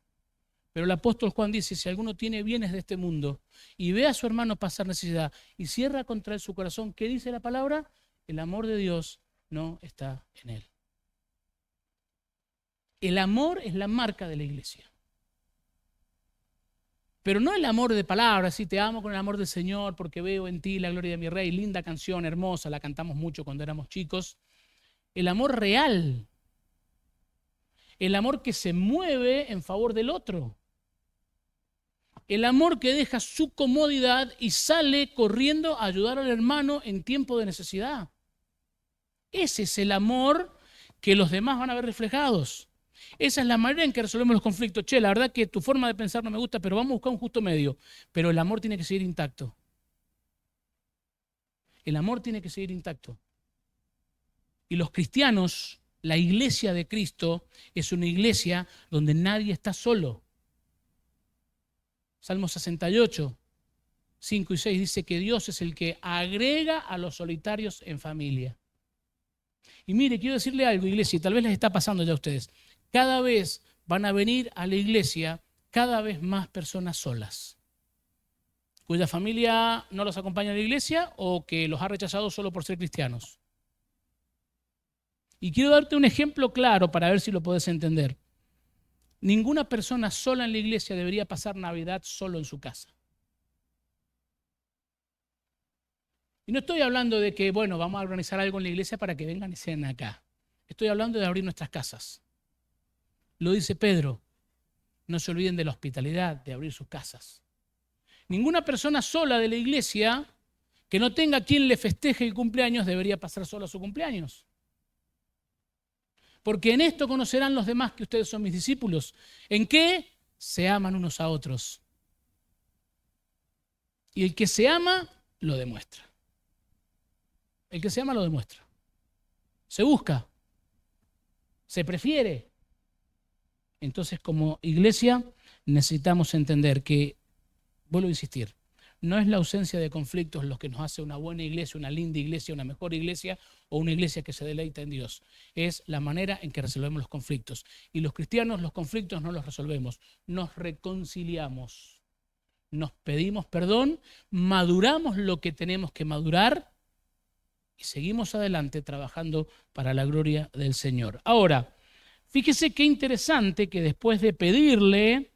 Pero el apóstol Juan dice, si alguno tiene bienes de este mundo y ve a su hermano pasar necesidad y cierra contra él su corazón, ¿qué dice la palabra? El amor de Dios no está en él. El amor es la marca de la iglesia. Pero no el amor de palabras, sí, te amo con el amor del Señor porque veo en ti la gloria de mi Rey. Linda canción, hermosa, la cantamos mucho cuando éramos chicos. El amor real. El amor que se mueve en favor del otro. El amor que deja su comodidad y sale corriendo a ayudar al hermano en tiempo de necesidad. Ese es el amor que los demás van a ver reflejados. Esa es la manera en que resolvemos los conflictos. Che, la verdad que tu forma de pensar no me gusta, pero vamos a buscar un justo medio. Pero el amor tiene que seguir intacto. El amor tiene que seguir intacto. Y los cristianos, la iglesia de Cristo, es una iglesia donde nadie está solo. Salmo 68, 5 y 6 dice que Dios es el que agrega a los solitarios en familia. Y mire, quiero decirle algo, iglesia, y tal vez les está pasando ya a ustedes. Cada vez van a venir a la iglesia cada vez más personas solas, cuya familia no los acompaña a la iglesia o que los ha rechazado solo por ser cristianos. Y quiero darte un ejemplo claro para ver si lo podés entender. Ninguna persona sola en la iglesia debería pasar Navidad solo en su casa. Y no estoy hablando de que, bueno, vamos a organizar algo en la iglesia para que vengan y sean acá. Estoy hablando de abrir nuestras casas. Lo dice Pedro. No se olviden de la hospitalidad, de abrir sus casas. Ninguna persona sola de la iglesia que no tenga quien le festeje el cumpleaños debería pasar sola su cumpleaños. Porque en esto conocerán los demás que ustedes son mis discípulos. ¿En qué? Se aman unos a otros. Y el que se ama, lo demuestra. El que se ama, lo demuestra. Se busca. Se prefiere. Entonces, como iglesia, necesitamos entender que, vuelvo a insistir, no es la ausencia de conflictos lo que nos hace una buena iglesia, una linda iglesia, una mejor iglesia o una iglesia que se deleita en Dios. Es la manera en que resolvemos los conflictos. Y los cristianos los conflictos no los resolvemos, nos reconciliamos. Nos pedimos perdón, maduramos lo que tenemos que madurar y seguimos adelante trabajando para la gloria del Señor. Ahora, fíjese qué interesante que después de pedirle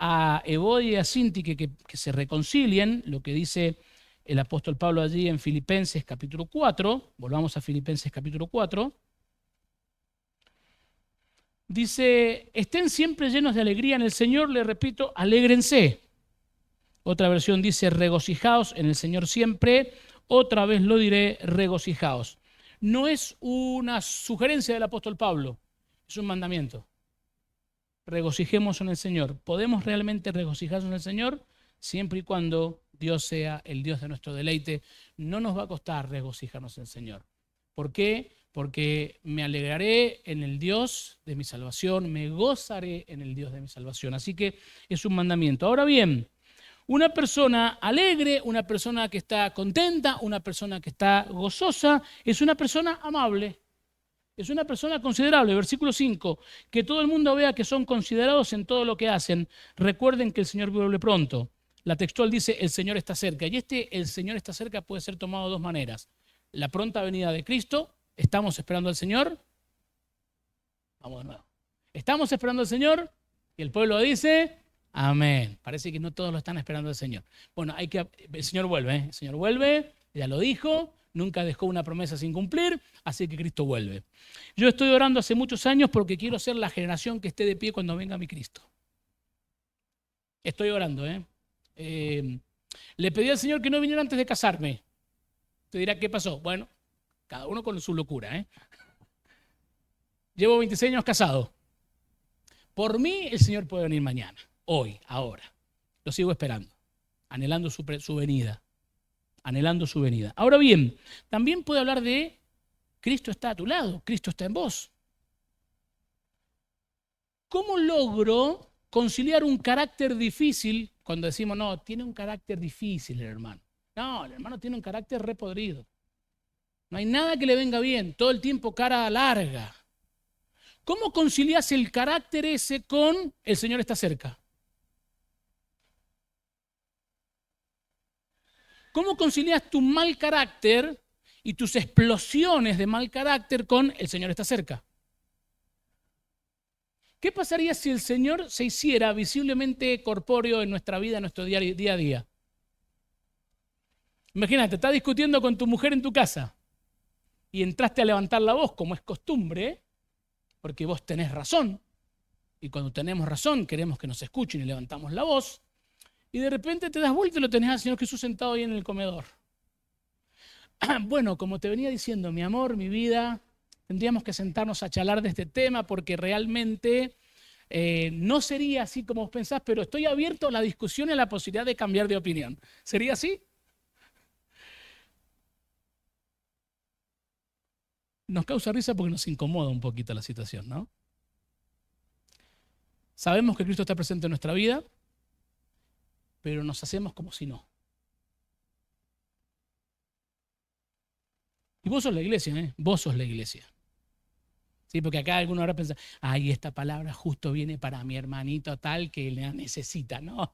a Evodia y a Sintique que se reconcilien, lo que dice el apóstol Pablo allí en Filipenses capítulo 4, volvamos a Filipenses capítulo 4, dice, estén siempre llenos de alegría en el Señor, le repito, alégrense. Otra versión dice, regocijaos en el Señor siempre, otra vez lo diré, regocijaos. No es una sugerencia del apóstol Pablo, es un mandamiento. Regocijemos en el Señor. ¿Podemos realmente regocijarnos en el Señor? Siempre y cuando Dios sea el Dios de nuestro deleite. No nos va a costar regocijarnos en el Señor. ¿Por qué? Porque me alegraré en el Dios de mi salvación, me gozaré en el Dios de mi salvación. Así que es un mandamiento. Ahora bien, una persona alegre, una persona que está contenta, una persona que está gozosa, es una persona amable. Es una persona considerable. Versículo 5, que todo el mundo vea que son considerados en todo lo que hacen. Recuerden que el Señor vuelve pronto. La textual dice, el Señor está cerca. Y el Señor está cerca puede ser tomado de dos maneras. La pronta venida de Cristo, ¿estamos esperando al Señor? Vamos de nuevo. ¿Estamos esperando al Señor? Y el pueblo dice, amén. Parece que no todos lo están esperando al Señor. Bueno, el Señor vuelve, ¿eh? El Señor vuelve, ya lo dijo. Nunca dejó una promesa sin cumplir, así que Cristo vuelve. Yo estoy orando hace muchos años porque quiero ser la generación que esté de pie cuando venga mi Cristo. Estoy orando, le pedí al Señor que no viniera antes de casarme. Te dirá, ¿qué pasó? Bueno, cada uno con su locura, Llevo 26 años casado. Por mí, el Señor puede venir mañana, hoy, ahora. Lo sigo esperando, anhelando su venida. Anhelando su venida. Ahora bien, también puede hablar de Cristo está a tu lado, Cristo está en vos. ¿Cómo logro conciliar un carácter difícil cuando decimos, no, tiene un carácter difícil el hermano? No, el hermano tiene un carácter repodrido. No hay nada que le venga bien, todo el tiempo cara larga. ¿Cómo concilias el carácter ese con el Señor está cerca? ¿Cómo concilias tu mal carácter y tus explosiones de mal carácter con el Señor está cerca? ¿Qué pasaría si el Señor se hiciera visiblemente corpóreo en nuestra vida, en nuestro día a día? Imagínate, estás discutiendo con tu mujer en tu casa y entraste a levantar la voz, como es costumbre, porque vos tenés razón. Y cuando tenemos razón, queremos que nos escuchen y levantamos la voz. Y de repente te das vuelta y lo tenés al Señor Jesús sentado ahí en el comedor. Bueno, como te venía diciendo, mi amor, mi vida, tendríamos que sentarnos a charlar de este tema porque realmente no sería así como vos pensás, pero estoy abierto a la discusión y a la posibilidad de cambiar de opinión. ¿Sería así? Nos causa risa porque nos incomoda un poquito la situación, ¿no? Sabemos que Cristo está presente en nuestra vida, pero nos hacemos como si no. Y vos sos la iglesia, ¿eh? Vos sos la iglesia. Sí, porque acá alguno habrá pensado, ay, esta palabra justo viene para mi hermanito tal que la necesita. No.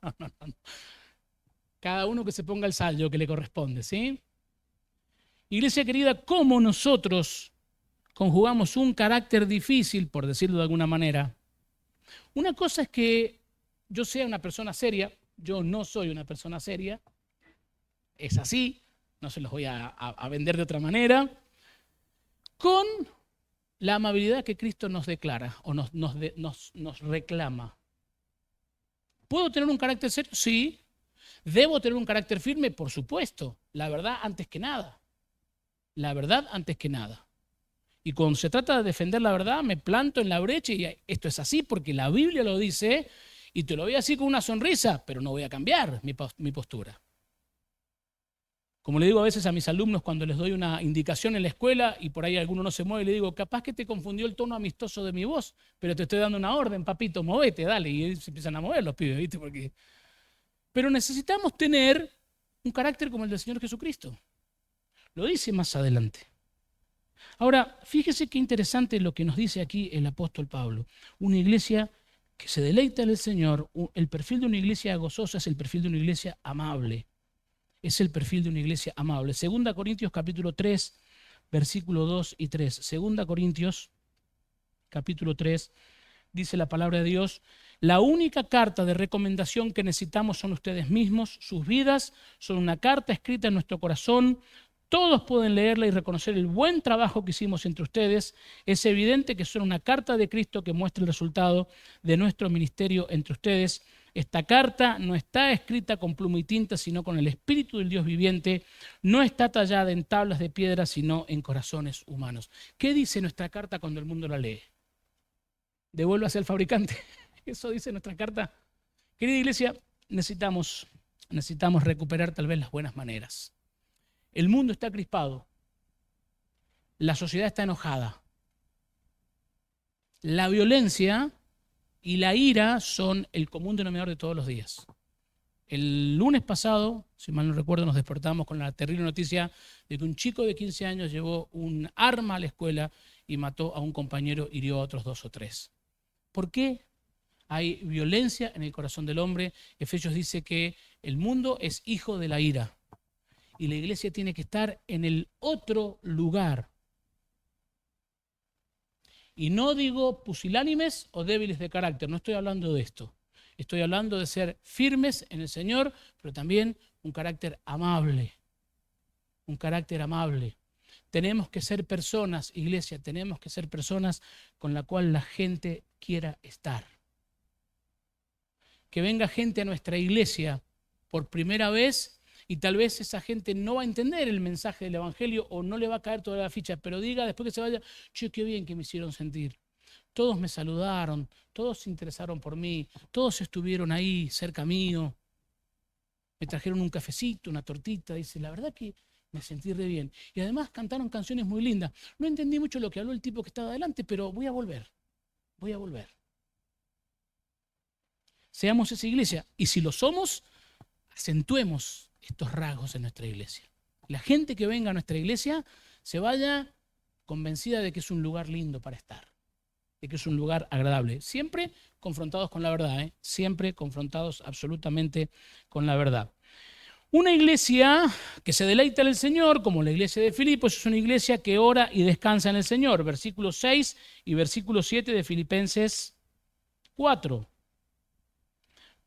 Cada uno que se ponga el saldo que le corresponde, ¿sí? Iglesia querida, ¿cómo nosotros conjugamos un carácter difícil, por decirlo de alguna manera? Una cosa es que yo sea una persona seria, yo no soy una persona seria, es así, no se los voy a vender de otra manera, con la amabilidad que Cristo nos declara o nos reclama. ¿Puedo tener un carácter serio? Sí. ¿Debo tener un carácter firme? Por supuesto. La verdad antes que nada. La verdad antes que nada. Y cuando se trata de defender la verdad, me planto en la brecha y esto es así porque la Biblia lo dice y te lo voy a decir con una sonrisa, pero no voy a cambiar mi postura. Como le digo a veces a mis alumnos cuando les doy una indicación en la escuela y por ahí alguno no se mueve, le digo, capaz que te confundió el tono amistoso de mi voz, pero te estoy dando una orden, papito, movete, dale. Y ellos se empiezan a mover los pibes, ¿viste? Pero necesitamos tener un carácter como el del Señor Jesucristo. Lo dice más adelante. Ahora, fíjese qué interesante lo que nos dice aquí el apóstol Pablo. Una iglesia que se deleita en el Señor, el perfil de una iglesia gozosa es el perfil de una iglesia amable. Es el perfil de una iglesia amable. 2 Corintios capítulo 3, versículo 2 y 3. 2 Corintios capítulo 3, dice la palabra de Dios, la única carta de recomendación que necesitamos son ustedes mismos, sus vidas son una carta escrita en nuestro corazón. Todos pueden leerla y reconocer el buen trabajo que hicimos entre ustedes. Es evidente que son una carta de Cristo que muestra el resultado de nuestro ministerio entre ustedes. Esta carta no está escrita con pluma y tinta, sino con el Espíritu del Dios viviente. No está tallada en tablas de piedra, sino en corazones humanos. ¿Qué dice nuestra carta cuando el mundo la lee? Devuélvase al fabricante. Eso dice nuestra carta. Querida iglesia, necesitamos recuperar tal vez las buenas maneras. El mundo está crispado. La sociedad está enojada. La violencia y la ira son el común denominador de todos los días. El lunes pasado, si mal no recuerdo, nos despertamos con la terrible noticia de que un chico de 15 años llevó un arma a la escuela y mató a un compañero, hirió a otros 2 o 3. ¿Por qué hay violencia en el corazón del hombre? Efesios dice que el mundo es hijo de la ira. Y la iglesia tiene que estar en el otro lugar. Y no digo pusilánimes o débiles de carácter, no estoy hablando de esto. Estoy hablando de ser firmes en el Señor, pero también un carácter amable. Un carácter amable. Tenemos que ser personas, iglesia, tenemos que ser personas con la cual la gente quiera estar. Que venga gente a nuestra iglesia por primera vez y tal vez esa gente no va a entender el mensaje del Evangelio o no le va a caer toda la ficha, pero diga después que se vaya, che, qué bien que me hicieron sentir. Todos me saludaron, todos se interesaron por mí, todos estuvieron ahí cerca mío, me trajeron un cafecito, una tortita, dice, la verdad que me sentí re bien. Y además cantaron canciones muy lindas. No entendí mucho lo que habló el tipo que estaba adelante, pero voy a volver. Seamos esa iglesia, y si lo somos, acentuemos estos rasgos en nuestra iglesia. La gente que venga a nuestra iglesia se vaya convencida de que es un lugar lindo para estar, de que es un lugar agradable. Siempre confrontados con la verdad, siempre confrontados absolutamente con la verdad. Una iglesia que se deleita en el Señor, como la iglesia de Filipos, es una iglesia que ora y descansa en el Señor. Versículo 6 y versículo 7 de Filipenses 4.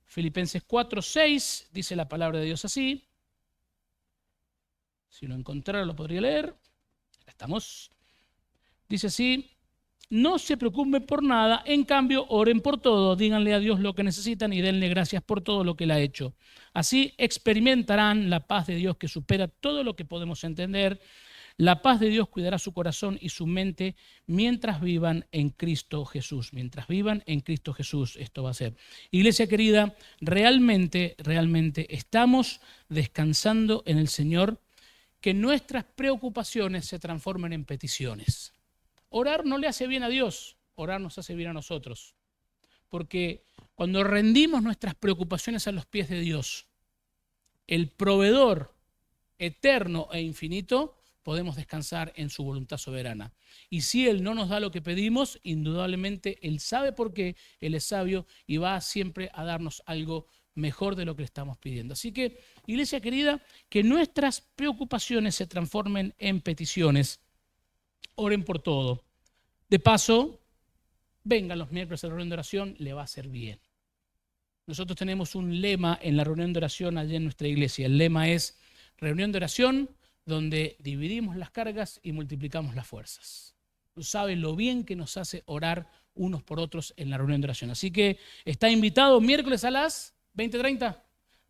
Filipenses 4:6 dice la palabra de Dios así. Si lo encontrara lo podría leer. Acá estamos. Dice así, no se preocupen por nada, en cambio oren por todo, díganle a Dios lo que necesitan y denle gracias por todo lo que Él ha hecho. Así experimentarán la paz de Dios que supera todo lo que podemos entender. La paz de Dios cuidará su corazón y su mente mientras vivan en Cristo Jesús. Mientras vivan en Cristo Jesús, esto va a ser. Iglesia querida, realmente estamos descansando en el Señor, que nuestras preocupaciones se transformen en peticiones. Orar no le hace bien a Dios, orar nos hace bien a nosotros. Porque cuando rendimos nuestras preocupaciones a los pies de Dios, el proveedor eterno e infinito, podemos descansar en su voluntad soberana. Y si Él no nos da lo que pedimos, indudablemente Él sabe por qué, Él es sabio y va siempre a darnos algo mejor de lo que le estamos pidiendo. Así que, iglesia querida, que nuestras preocupaciones se transformen en peticiones. Oren por todo. De paso, vengan los miércoles a la reunión de oración, le va a hacer bien. Nosotros tenemos un lema en la reunión de oración allí en nuestra iglesia. El lema es reunión de oración donde dividimos las cargas y multiplicamos las fuerzas. No sabe lo bien que nos hace orar unos por otros en la reunión de oración. Así que está invitado miércoles a las 20:30.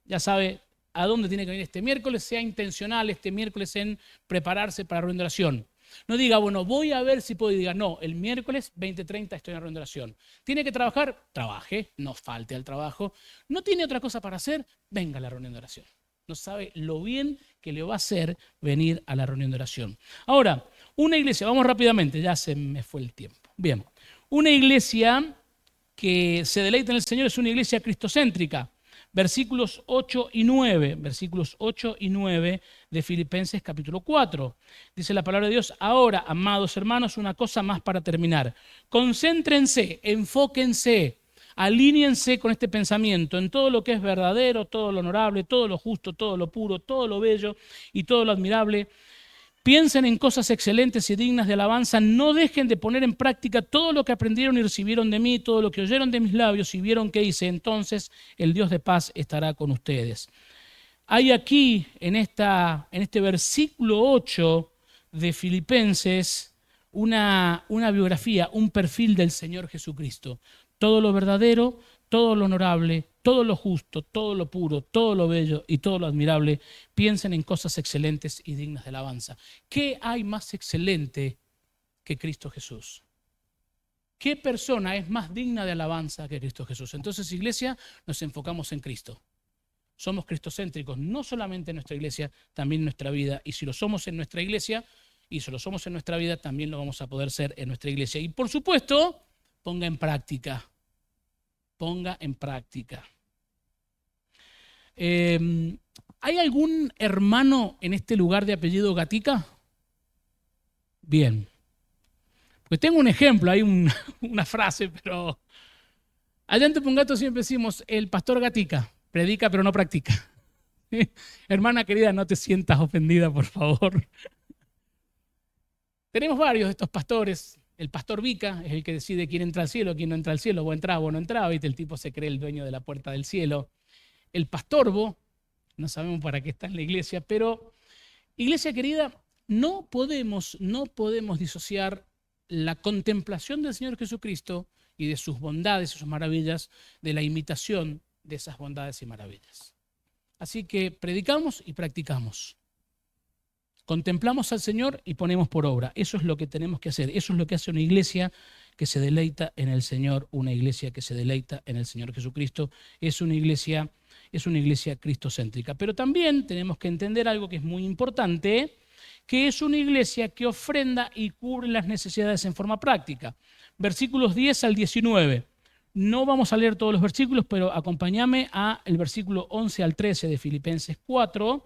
Ya sabe a dónde tiene que venir este miércoles. Sea intencional este miércoles en prepararse para la reunión de oración. No diga, bueno, voy a ver si puedo. Y diga, no, el miércoles 20:30 estoy en la reunión de oración. ¿Tiene que trabajar? Trabaje, no falte al trabajo. ¿No tiene otra cosa para hacer? Venga a la reunión de oración. No sabe lo bien que le va a hacer venir a la reunión de oración. Ahora, una iglesia, vamos rápidamente, ya se me fue el tiempo. Bien, una iglesia que se deleita en el Señor es una iglesia cristocéntrica. Versículos 8 y 9, versículos 8 y 9 de Filipenses capítulo 4. Dice la palabra de Dios: ahora, amados hermanos, una cosa más para terminar. Concéntrense, enfóquense, alíñense con este pensamiento en todo lo que es verdadero, todo lo honorable, todo lo justo, todo lo puro, todo lo bello y todo lo admirable. Piensen en cosas excelentes y dignas de alabanza. No dejen de poner en práctica todo lo que aprendieron y recibieron de mí, todo lo que oyeron de mis labios y vieron que hice. Entonces el Dios de paz estará con ustedes. Hay aquí, en este versículo 8 de Filipenses, una biografía, un perfil del Señor Jesucristo. Todo lo verdadero, todo lo honorable, todo lo justo, todo lo puro, todo lo bello y todo lo admirable, piensen en cosas excelentes y dignas de alabanza. ¿Qué hay más excelente que Cristo Jesús? ¿Qué persona es más digna de alabanza que Cristo Jesús? Entonces, iglesia, nos enfocamos en Cristo. Somos cristocéntricos, no solamente en nuestra iglesia, también en nuestra vida. Y si lo somos en nuestra iglesia, y si lo somos en nuestra vida, también lo vamos a poder ser en nuestra iglesia. Y por supuesto, ponga en práctica. Ponga en práctica. ¿Hay algún hermano en este lugar de apellido Gatica? Bien. Pues tengo un ejemplo, hay una frase, pero allá en Tepungato siempre decimos, el pastor Gatica, predica pero no practica. Hermana querida, no te sientas ofendida, por favor. Tenemos varios de estos pastores. El pastor Vica es el que decide quién entra al cielo, quién no entra al cielo, o entraba o no entraba, y el tipo se cree el dueño de la puerta del cielo. El pastorbo, no sabemos para qué está en la iglesia, pero iglesia querida, no podemos disociar la contemplación del Señor Jesucristo y de sus bondades y sus maravillas de la imitación de esas bondades y maravillas. Así que predicamos y practicamos. Contemplamos al Señor y ponemos por obra. Eso es lo que tenemos que hacer. Eso es lo que hace una iglesia que se deleita en el Señor, una iglesia que se deleita en el Señor Jesucristo. Es una iglesia cristocéntrica. Pero también tenemos que entender algo que es muy importante, que es una iglesia que ofrenda y cubre las necesidades en forma práctica. Versículos 10 al 19. No vamos a leer todos los versículos, pero acompáñame al versículo 11 al 13 de Filipenses 4.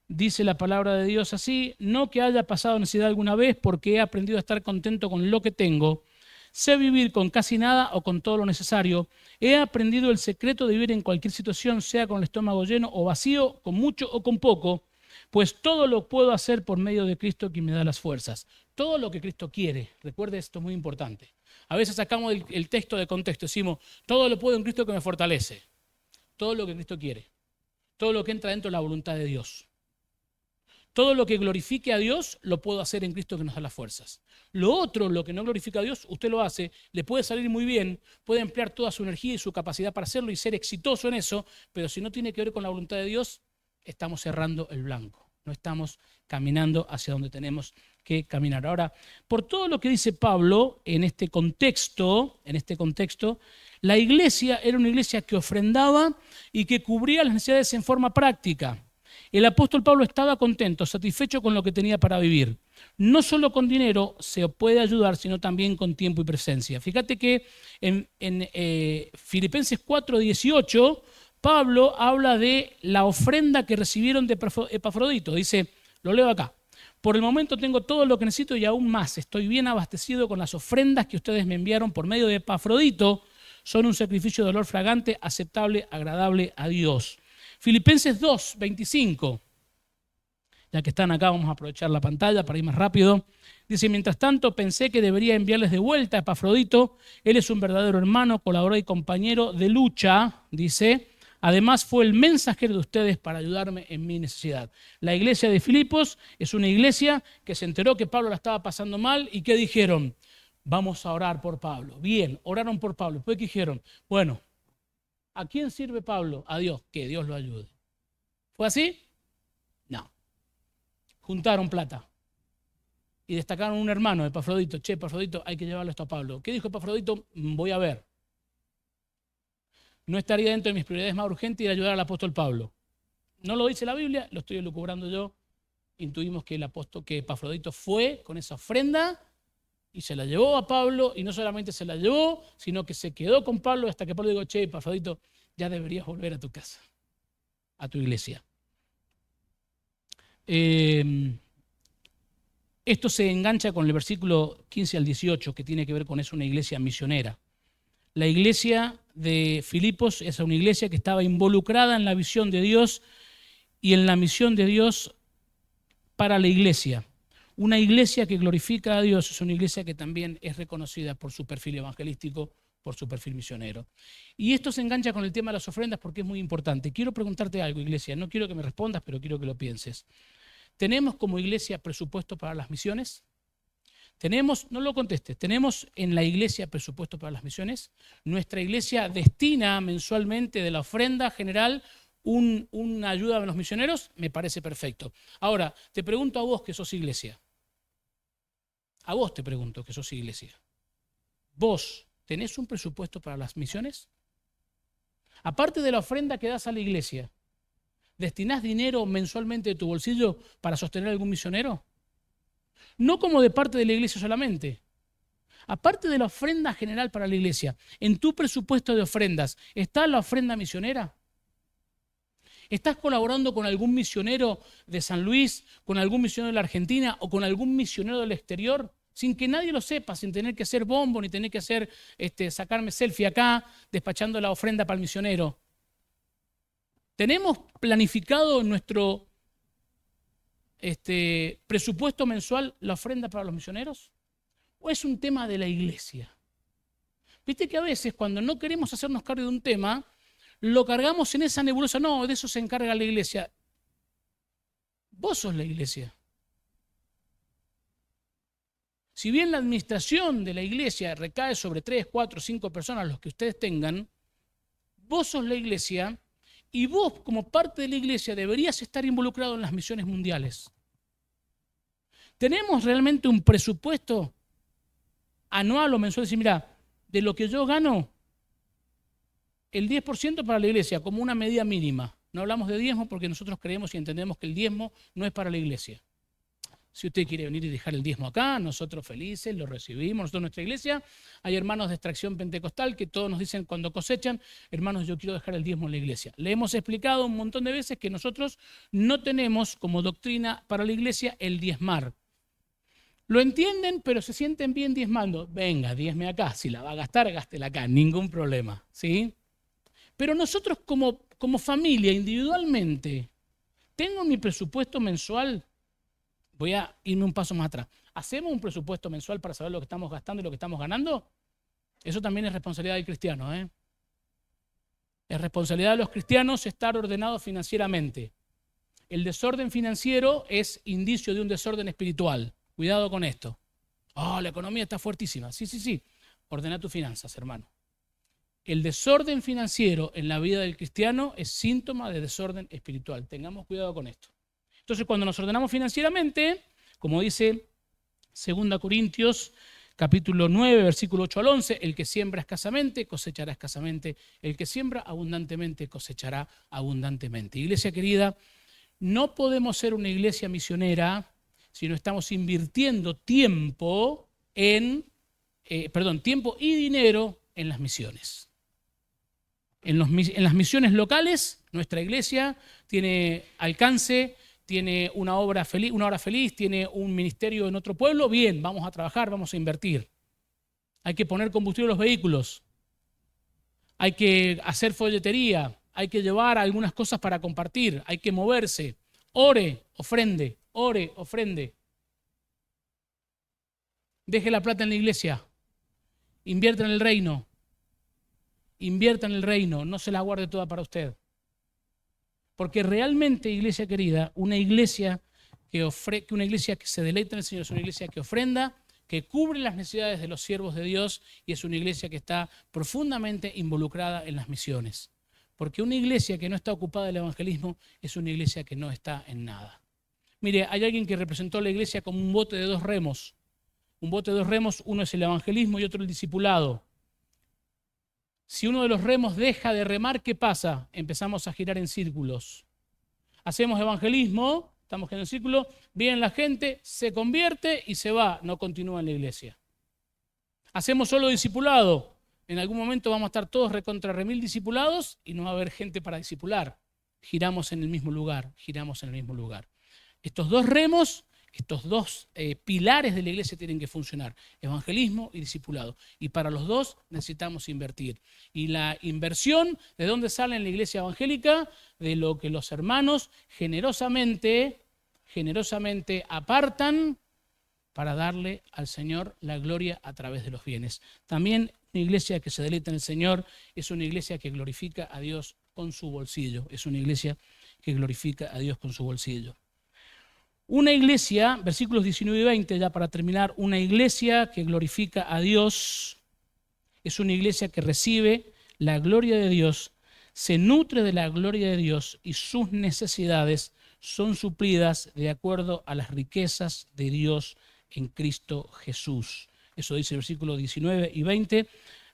Dice la palabra de Dios así: no que haya pasado necesidad alguna vez, porque he aprendido a estar contento con lo que tengo. Sé vivir con casi nada o con todo lo necesario. He aprendido el secreto de vivir en cualquier situación, sea con el estómago lleno o vacío, con mucho o con poco, pues todo lo puedo hacer por medio de Cristo quien me da las fuerzas. Todo lo que Cristo quiere. Recuerde esto, es muy importante. A veces sacamos el texto de contexto, decimos, todo lo puedo en Cristo que me fortalece. Todo lo que Cristo quiere. Todo lo que entra dentro de la voluntad de Dios. Todo lo que glorifique a Dios lo puedo hacer en Cristo que nos da las fuerzas. Lo otro, lo que no glorifica a Dios, usted lo hace, le puede salir muy bien, puede emplear toda su energía y su capacidad para hacerlo y ser exitoso en eso, pero si no tiene que ver con la voluntad de Dios, estamos cerrando el blanco. No estamos caminando hacia donde tenemos que caminar. Ahora, por todo lo que dice Pablo en este contexto, la iglesia era una iglesia que ofrendaba y que cubría las necesidades en forma práctica. El apóstol Pablo estaba contento, satisfecho con lo que tenía para vivir. No solo con dinero se puede ayudar, sino también con tiempo y presencia. Fíjate que en Filipenses 4:18, Pablo habla de la ofrenda que recibieron de Epafrodito. Dice, lo leo acá: por el momento tengo todo lo que necesito y aún más. Estoy bien abastecido con las ofrendas que ustedes me enviaron por medio de Epafrodito. Son un sacrificio de olor fragante, aceptable, agradable a Dios. Filipenses 2:25. Ya que están acá, vamos a aprovechar la pantalla para ir más rápido. Dice, mientras tanto pensé que debería enviarles de vuelta a Epafrodito. Él es un verdadero hermano, colaborador y compañero de lucha, dice. Además fue el mensajero de ustedes para ayudarme en mi necesidad. La iglesia de Filipos es una iglesia que se enteró que Pablo la estaba pasando mal y que dijeron, vamos a orar por Pablo. Bien, oraron por Pablo. Después que dijeron, bueno, ¿a quién sirve Pablo? A Dios, que Dios lo ayude. ¿Fue así? No. Juntaron plata. y destacaron un hermano, Epafrodito. Che, Epafrodito, hay que llevarlo esto a Pablo. ¿Qué dijo Epafrodito? Voy a ver. No estaría dentro de mis prioridades más urgentes ir a ayudar al apóstol Pablo. No lo dice la Biblia, lo estoy elucubrando yo. Intuimos que que Epafrodito fue con esa ofrenda y se la llevó a Pablo, y no solamente se la llevó, sino que se quedó con Pablo hasta que Pablo dijo, che, Epafrodito, ya deberías volver a tu casa, a tu iglesia. Esto se engancha con el versículo 15 al 18, que tiene que ver con eso, una iglesia misionera. La iglesia de Filipos es una iglesia que estaba involucrada en la visión de Dios y en la misión de Dios para la iglesia. Una iglesia que glorifica a Dios es una iglesia que también es reconocida por su perfil evangelístico, por su perfil misionero. Y esto se engancha con el tema de las ofrendas porque es muy importante. Quiero preguntarte algo, iglesia. No quiero que me respondas, pero quiero que lo pienses. ¿Tenemos como iglesia presupuesto para las misiones? ¿Tenemos, no lo contestes, tenemos en la iglesia presupuesto para las misiones? ¿Nuestra iglesia destina mensualmente de la ofrenda general una ayuda a los misioneros? Me parece perfecto. Ahora, te pregunto a vos que sos iglesia. A vos te pregunto que sos iglesia. ¿Vos tenés un presupuesto para las misiones? Aparte de la ofrenda que das a la iglesia, ¿destinás dinero mensualmente de tu bolsillo para sostener a algún misionero? No como de parte de la iglesia solamente. Aparte de la ofrenda general para la iglesia, ¿en tu presupuesto de ofrendas está la ofrenda misionera? ¿Estás colaborando con algún misionero de San Luis, con algún misionero de la Argentina o con algún misionero del exterior? Sin que nadie lo sepa, sin tener que hacer bombo, ni tener que hacer, sacarme selfie acá, despachando la ofrenda para el misionero. ¿Tenemos planificado en nuestro presupuesto mensual la ofrenda para los misioneros? ¿O es un tema de la iglesia? Viste que a veces cuando no queremos hacernos cargo de un tema, lo cargamos en esa nebulosa. No, de eso se encarga la iglesia. Vos sos la iglesia. Si bien la administración de la iglesia recae sobre 3, 4, 5 personas, los que ustedes tengan, vos sos la iglesia y vos como parte de la iglesia deberías estar involucrado en las misiones mundiales. ¿Tenemos realmente un presupuesto anual o mensual? Decir, mira, de lo que yo gano, el 10% para la iglesia como una medida mínima. No hablamos de diezmo porque nosotros creemos y entendemos que el diezmo no es para la iglesia. Si usted quiere venir y dejar el diezmo acá, nosotros felices, lo recibimos. Nosotros en nuestra iglesia hay hermanos de extracción pentecostal que todos nos dicen cuando cosechan, hermanos, yo quiero dejar el diezmo en la iglesia. Le hemos explicado un montón de veces que nosotros no tenemos como doctrina para la iglesia el diezmar. Lo entienden, pero se sienten bien diezmando. Venga, diezme acá. Si la va a gastar, gástela acá. Ningún problema, ¿sí? Pero nosotros como familia, individualmente, tengo mi presupuesto mensual. Voy a irme un paso más atrás. ¿Hacemos un presupuesto mensual para saber lo que estamos gastando y lo que estamos ganando? Eso también es responsabilidad del cristiano, ¿eh? Es responsabilidad de los cristianos estar ordenados financieramente. El desorden financiero es indicio de un desorden espiritual. Cuidado con esto. La economía está fuertísima. Sí. Ordena tus finanzas, hermano. El desorden financiero en la vida del cristiano es síntoma de desorden espiritual. Tengamos cuidado con esto. Entonces, cuando nos ordenamos financieramente, como dice 2 Corintios, capítulo 9, versículo 8 al 11, el que siembra escasamente, cosechará escasamente. El que siembra abundantemente, cosechará abundantemente. Iglesia querida, no podemos ser una iglesia misionera si no estamos invirtiendo tiempo y dinero en las misiones. En las misiones locales, nuestra iglesia tiene alcance, tiene una hora feliz, tiene un ministerio en otro pueblo. Bien, vamos a trabajar, vamos a invertir. Hay que poner combustible a los vehículos. Hay que hacer folletería. Hay que llevar algunas cosas para compartir. Hay que moverse. Ore, ofrende. Deje la plata en la iglesia. Invierta en el reino. No se la guarde toda para usted. Porque realmente, iglesia querida, una iglesia que se deleita en el Señor es una iglesia que ofrenda, que cubre las necesidades de los siervos de Dios y es una iglesia que está profundamente involucrada en las misiones. Porque una iglesia que no está ocupada del evangelismo es una iglesia que no está en nada. Mire, hay alguien que representó a la iglesia como un bote de 2 remos. Un bote de 2 remos, uno es el evangelismo y otro el discipulado. Si uno de los remos deja de remar, ¿qué pasa? Empezamos a girar en círculos. Hacemos evangelismo, estamos girando en círculo, viene la gente, se convierte y se va, no continúa en la iglesia. Hacemos solo discipulado. En algún momento vamos a estar todos recontra remil discipulados y no va a haber gente para discipular. Giramos en el mismo lugar, giramos en el mismo lugar. Estos 2 remos, estos 2 pilares de la iglesia tienen que funcionar, evangelismo y discipulado. Y para los 2 necesitamos invertir. Y la inversión, ¿de dónde sale en la iglesia evangélica? De lo que los hermanos generosamente apartan para darle al Señor la gloria a través de los bienes. También una iglesia que se deleita en el Señor es una iglesia que glorifica a Dios con su bolsillo. Es una iglesia que glorifica a Dios con su bolsillo. Una iglesia, versículos 19 y 20, ya para terminar, una iglesia que glorifica a Dios es una iglesia que recibe la gloria de Dios, se nutre de la gloria de Dios y sus necesidades son suplidas de acuerdo a las riquezas de Dios en Cristo Jesús. Eso dice el versículo 19 y 20.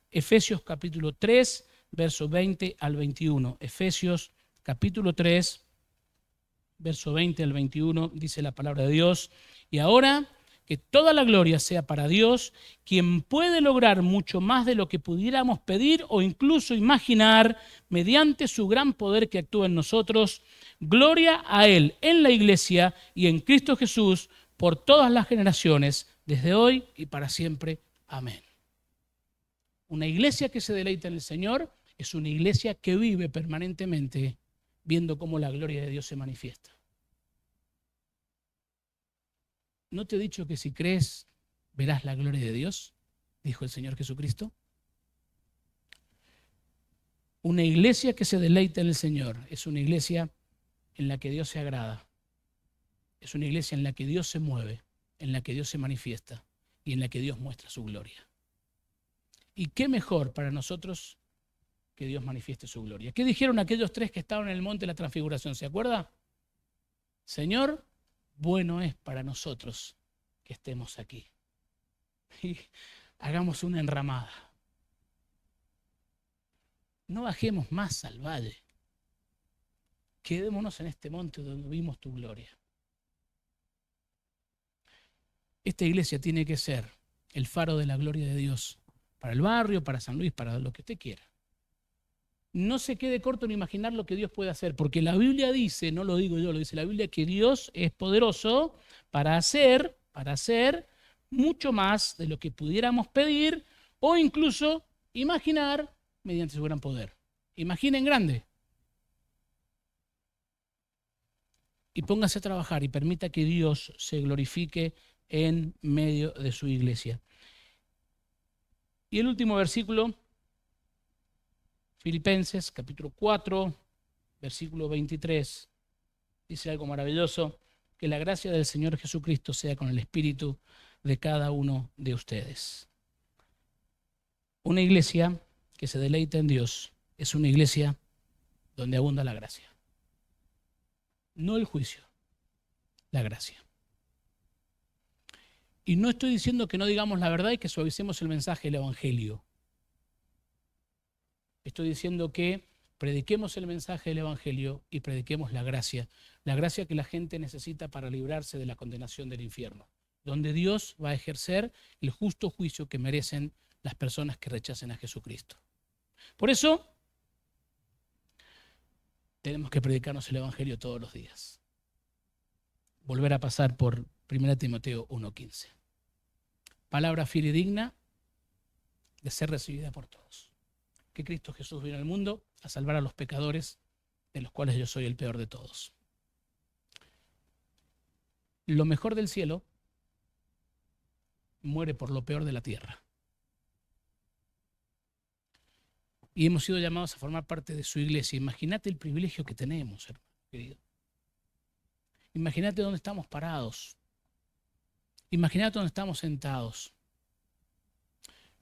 Efesios capítulo 3, verso 20 al 21. Efesios capítulo 3, verso 20 al 21, dice la palabra de Dios. Y ahora que toda la gloria sea para Dios, quien puede lograr mucho más de lo que pudiéramos pedir o incluso imaginar mediante su gran poder que actúa en nosotros. Gloria a Él en la iglesia y en Cristo Jesús por todas las generaciones, desde hoy y para siempre. Amén. Una iglesia que se deleita en el Señor es una iglesia que vive permanentemente viendo cómo la gloria de Dios se manifiesta. ¿No te he dicho que si crees verás la gloria de Dios? Dijo el Señor Jesucristo. Una iglesia que se deleita en el Señor es una iglesia en la que Dios se agrada. Es una iglesia en la que Dios se mueve, en la que Dios se manifiesta y en la que Dios muestra su gloria. ¿Y qué mejor para nosotros que Dios manifieste su gloria? ¿Qué dijeron aquellos 3 que estaban en el monte de la transfiguración? ¿Se acuerda? Señor, bueno es para nosotros que estemos aquí. Y hagamos una enramada. No bajemos más al valle. Quedémonos en este monte donde vimos tu gloria. Esta iglesia tiene que ser el faro de la gloria de Dios para el barrio, para San Luis, para lo que usted quiera. No se quede corto en imaginar lo que Dios puede hacer, porque la Biblia dice, no lo digo yo, lo dice la Biblia, que Dios es poderoso para hacer mucho más de lo que pudiéramos pedir o incluso imaginar mediante su gran poder. Imaginen grande. Y póngase a trabajar y permita que Dios se glorifique en medio de su iglesia. Y el último versículo, Filipenses capítulo 4, versículo 23, dice algo maravilloso: que la gracia del Señor Jesucristo sea con el espíritu de cada uno de ustedes. Una iglesia que se deleita en Dios es una iglesia donde abunda la gracia. No el juicio, la gracia. Y no estoy diciendo que no digamos la verdad y que suavicemos el mensaje del Evangelio. Estoy diciendo que prediquemos el mensaje del Evangelio y prediquemos la gracia que la gente necesita para librarse de la condenación del infierno, donde Dios va a ejercer el justo juicio que merecen las personas que rechacen a Jesucristo. Por eso, tenemos que predicarnos el Evangelio todos los días. Volver a pasar por 1 Timoteo 1:15. Palabra fiel y digna de ser recibida por todos. Que Cristo Jesús vino al mundo a salvar a los pecadores, de los cuales yo soy el peor de todos. Lo mejor del cielo muere por lo peor de la tierra. Y hemos sido llamados a formar parte de su iglesia. Imagínate el privilegio que tenemos, hermano querido. Imagínate dónde estamos parados. Imagínate dónde estamos sentados.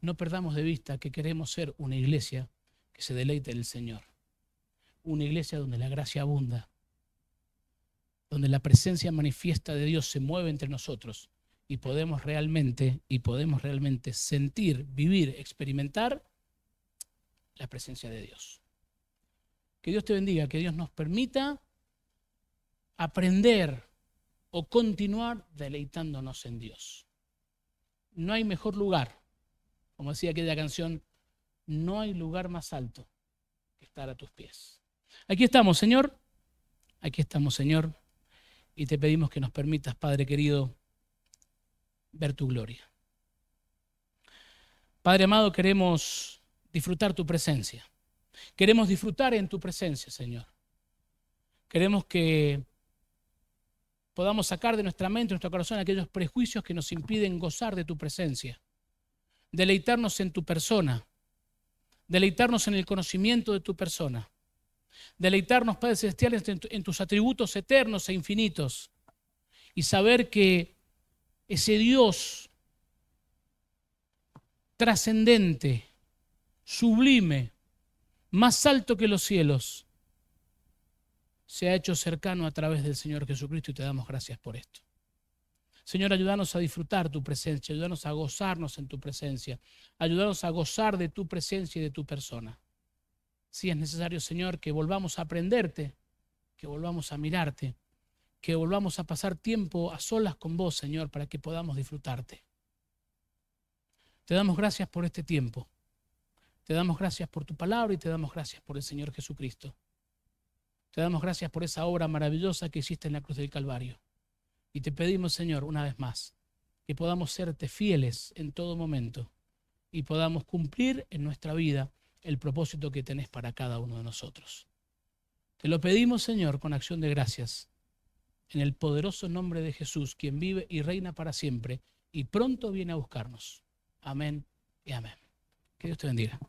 No perdamos de vista que queremos ser una iglesia que se deleite en el Señor. Una iglesia donde la gracia abunda. donde la presencia manifiesta de Dios se mueve entre nosotros y podemos realmente sentir, vivir, experimentar la presencia de Dios. Que Dios te bendiga, que Dios nos permita aprender o continuar deleitándonos en Dios. No hay mejor lugar, como decía aquella canción, no hay lugar más alto que estar a tus pies. Aquí estamos, Señor, y te pedimos que nos permitas, Padre querido, ver tu gloria. Padre amado, queremos disfrutar tu presencia. Queremos disfrutar en tu presencia, Señor. Queremos que podamos sacar de nuestra mente, de nuestro corazón, aquellos prejuicios que nos impiden gozar de tu presencia. Deleitarnos en tu persona. Deleitarnos en el conocimiento de tu persona. Deleitarnos, Padre Celestial, en tus atributos eternos e infinitos. Y saber que ese Dios trascendente, sublime, más alto que los cielos, se ha hecho cercano a través del Señor Jesucristo y te damos gracias por esto. Señor, ayúdanos a disfrutar tu presencia, ayúdanos a gozarnos en tu presencia, ayúdanos a gozar de tu presencia y de tu persona. Si es necesario, Señor, que volvamos a aprenderte, que volvamos a mirarte, que volvamos a pasar tiempo a solas con vos, Señor, para que podamos disfrutarte. Te damos gracias por este tiempo. Te damos gracias por tu palabra y te damos gracias por el Señor Jesucristo. Te damos gracias por esa obra maravillosa que hiciste en la cruz del Calvario. Y te pedimos, Señor, una vez más, que podamos serte fieles en todo momento y podamos cumplir en nuestra vida el propósito que tenés para cada uno de nosotros. Te lo pedimos, Señor, con acción de gracias, en el poderoso nombre de Jesús, quien vive y reina para siempre y pronto viene a buscarnos. Amén y amén. Que Dios te bendiga.